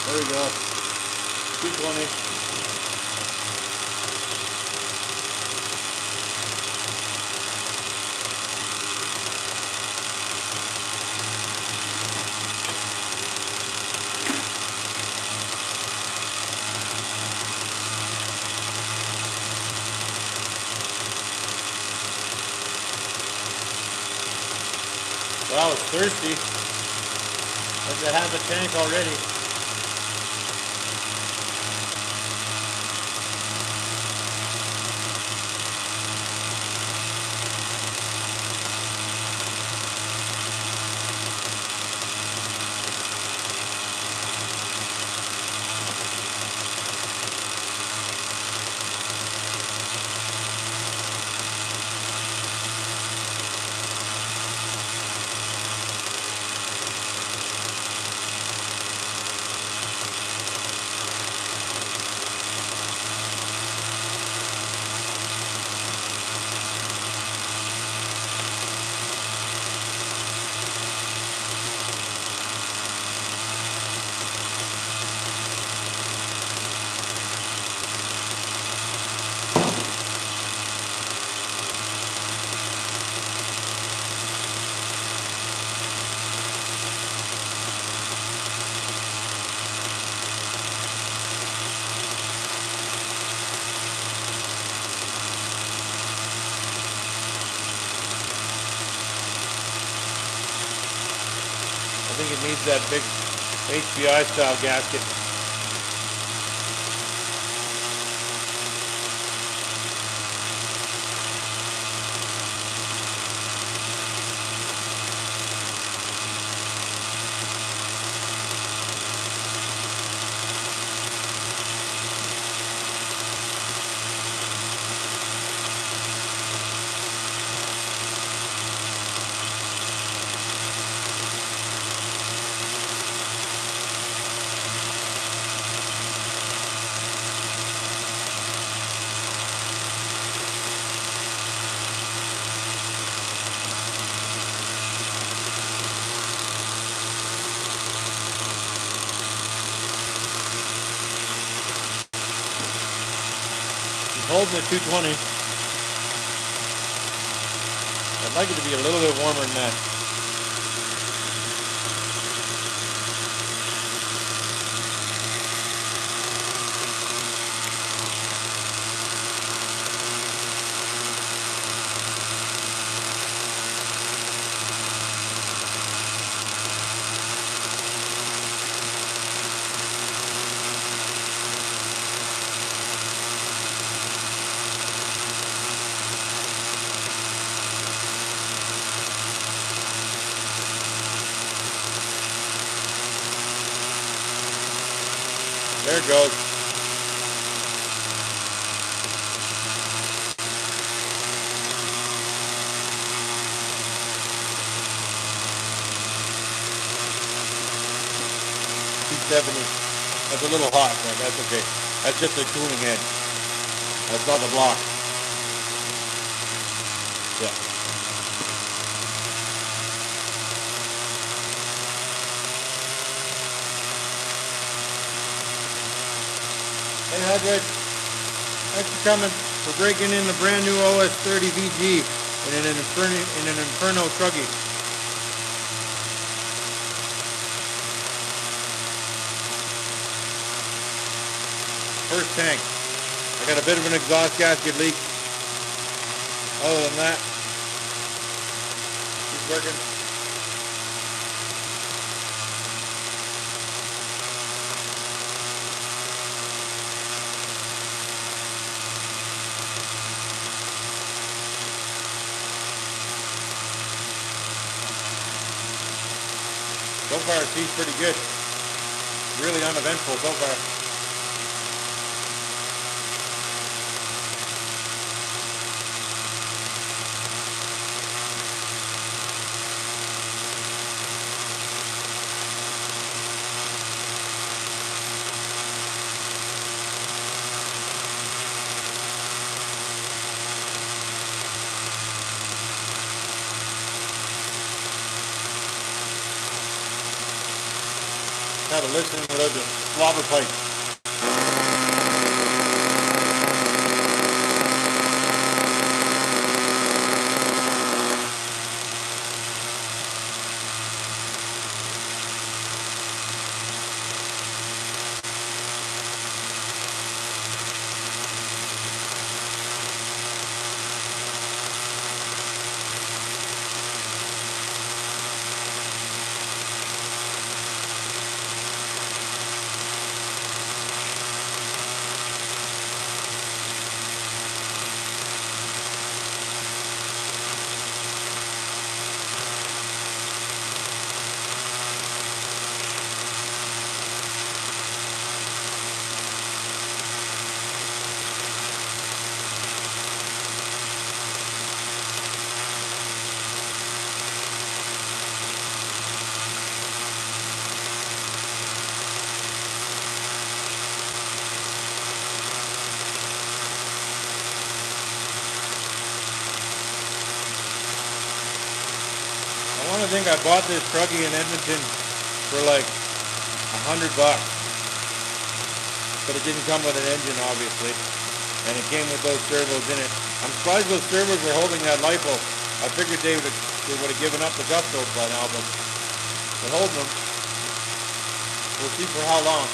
There we go. 220. Wow, it's thirsty. That's a half a tank already. I think it needs that big HPI style gasket. Holding at 220. I'd like it to be a little bit warmer than that. There it goes. $270. That's a little hot, but that's okay. That's just the cooling head. That's not the block. Yeah. Hey Hybrid, thanks for coming. We're breaking in the brand new OS30 VG in an Inferno truggy. First tank. I got a bit of an exhaust gasket leak. Other than that, it's working. So far it seems pretty good. Really uneventful so far. Had to listen without the slobber pipe. I want to think I bought this truggy in Edmonton for like $100, but it didn't come with an engine, obviously, and it came with those servos in it. I'm surprised those servos are holding that lipo. I figured they would have given up the gusto by now, but they're holding them. We'll see for how long.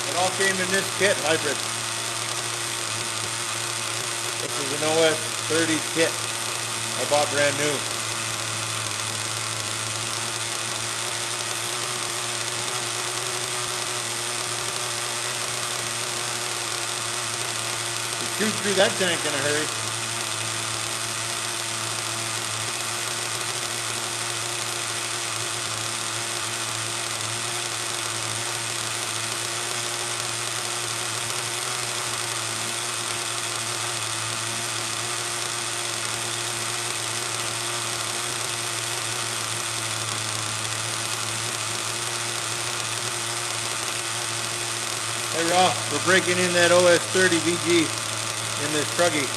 It all came in this kit, Hybrid. This is an OS30 kit I bought brand new. You shoot through that tank in a hurry. Hey Raw, we're breaking in that OS30 VG in this truggy.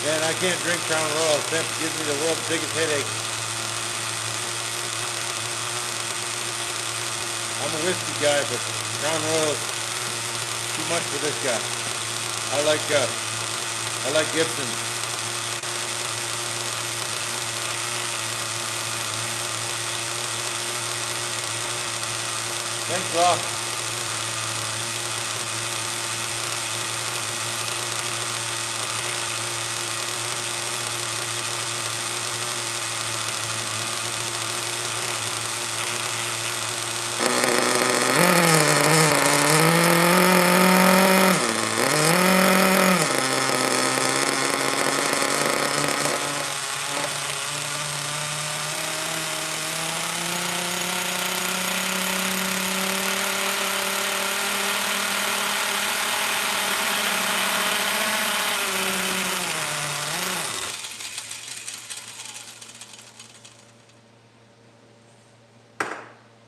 Yeah, and I can't drink Crown Royal. It gives me the world's biggest headache. I'm a whiskey guy, but Crown Royal is too much for this guy. I like Gibson. Thanks, Rob.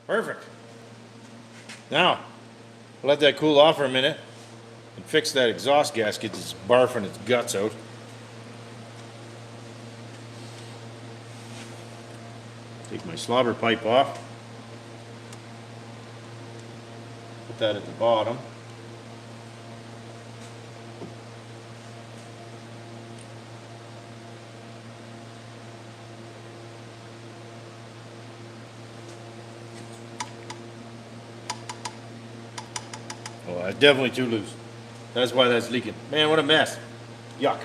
Perfect. Now, let that cool off for a minute and fix that exhaust gasket that's barfing its guts out. Take my slobber pipe off. Put that at the bottom. Oh, that's definitely too loose. That's why that's leaking. Man, what a mess. Yuck.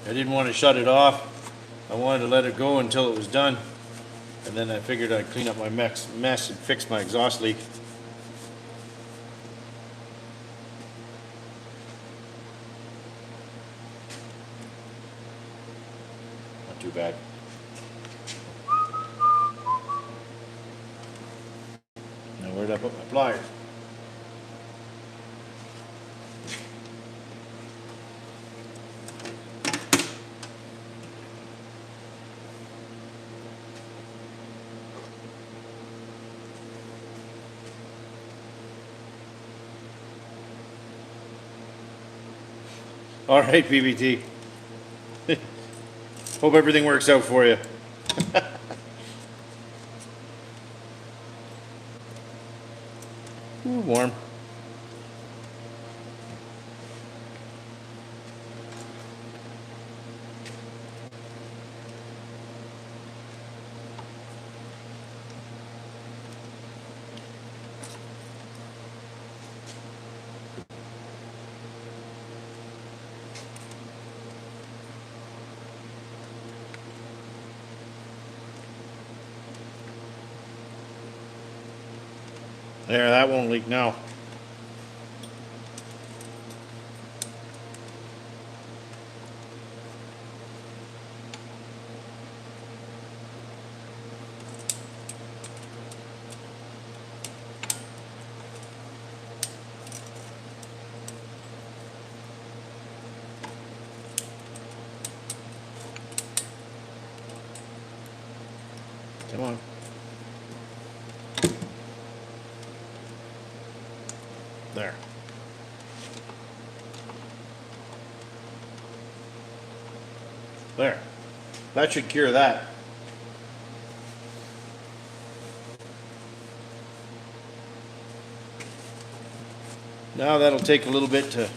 I didn't want to shut it off. I wanted to let it go until it was done. And then I figured I'd clean up my mess and fix my exhaust leak. Not too bad. Now where'd I put my pliers? All right, PBT. Hope everything works out for you. Ooh, warm. There, that won't leak now. Come on. There. There. That should cure that. Now that'll take a little bit to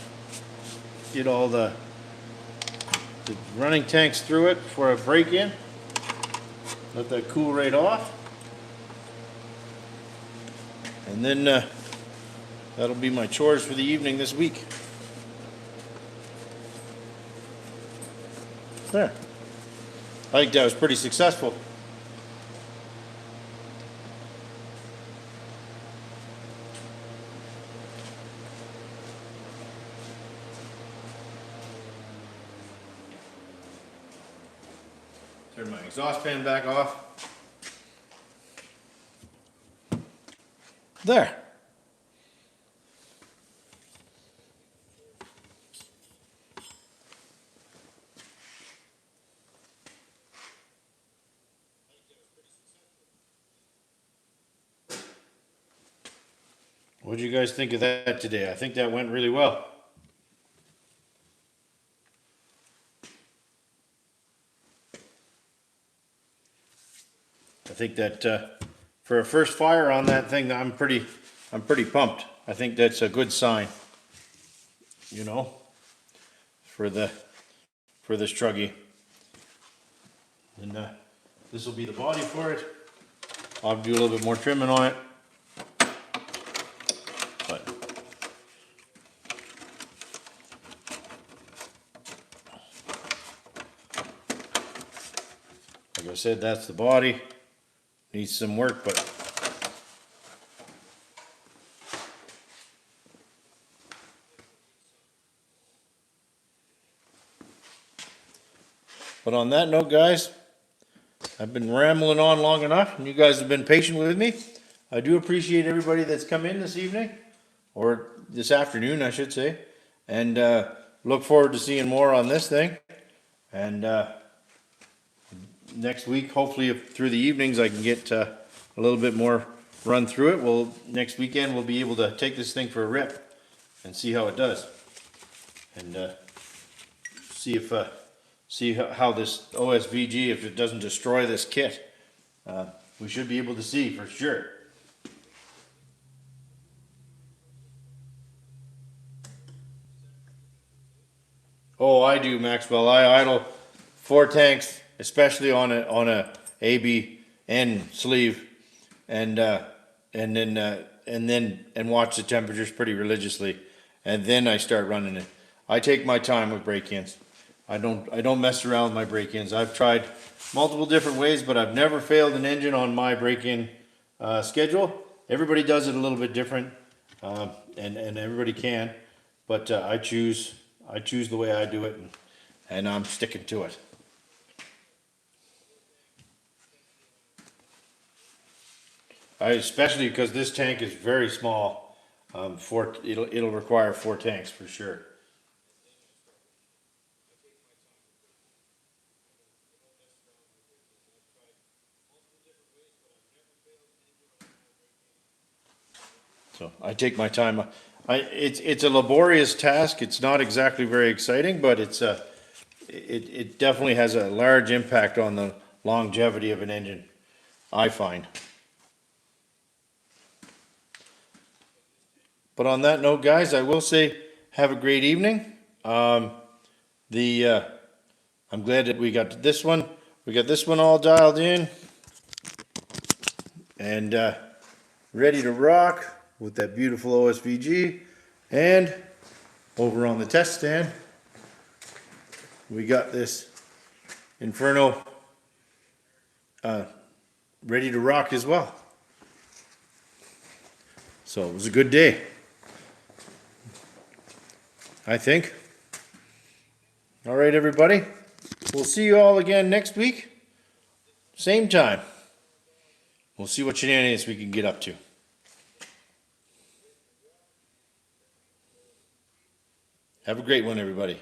get all the running tanks through it before I break in. Let that cool right off. And then that'll be my chores for the evening this week. There. I think that was pretty successful. Turn my exhaust fan back off. There. What do you guys think of that today? I think that went really well. I think that for a first fire on that thing, I'm pretty pumped. I think that's a good sign, you know, for this truggy. And this will be the body for it. I'll do a little bit more trimming on it. But like I said, that's the body. Needs some work, but on that note, guys, I've been rambling on long enough, and you guys have been patient with me. I do appreciate everybody that's come in this evening, or this afternoon, I should say, and look forward to seeing more on this thing. And next week, hopefully through the evenings, I can get a little bit more run through it. Well, next weekend we'll be able to take this thing for a rip and see how it does, and see if how this OSVG, if it doesn't destroy this kit. We should be able to see for sure. Oh, I do, Maxwell. I idle 4 tanks, especially on a ABN sleeve, and watch the temperatures pretty religiously, and then I start running it. I take my time with break-ins. I don't mess around with my break-ins. I've tried multiple different ways, but I've never failed an engine on my break-in schedule. Everybody does it a little bit different, and everybody can, but I choose the way I do it, and I'm sticking to it. Especially because this tank is very small. It'll require 4 tanks for sure. So I take my time. It's a laborious task. It's not exactly very exciting, but it definitely has a large impact on the longevity of an engine, I find. But on that note, guys, I will say have a great evening. I'm glad that we got this one. We got this one all dialed in and ready to rock with that beautiful OSVG. And over on the test stand, we got this Inferno ready to rock as well. So it was a good day, I think. All right, everybody. We'll see you all again next week. Same time. We'll see what shenanigans we can get up to. Have a great one, everybody.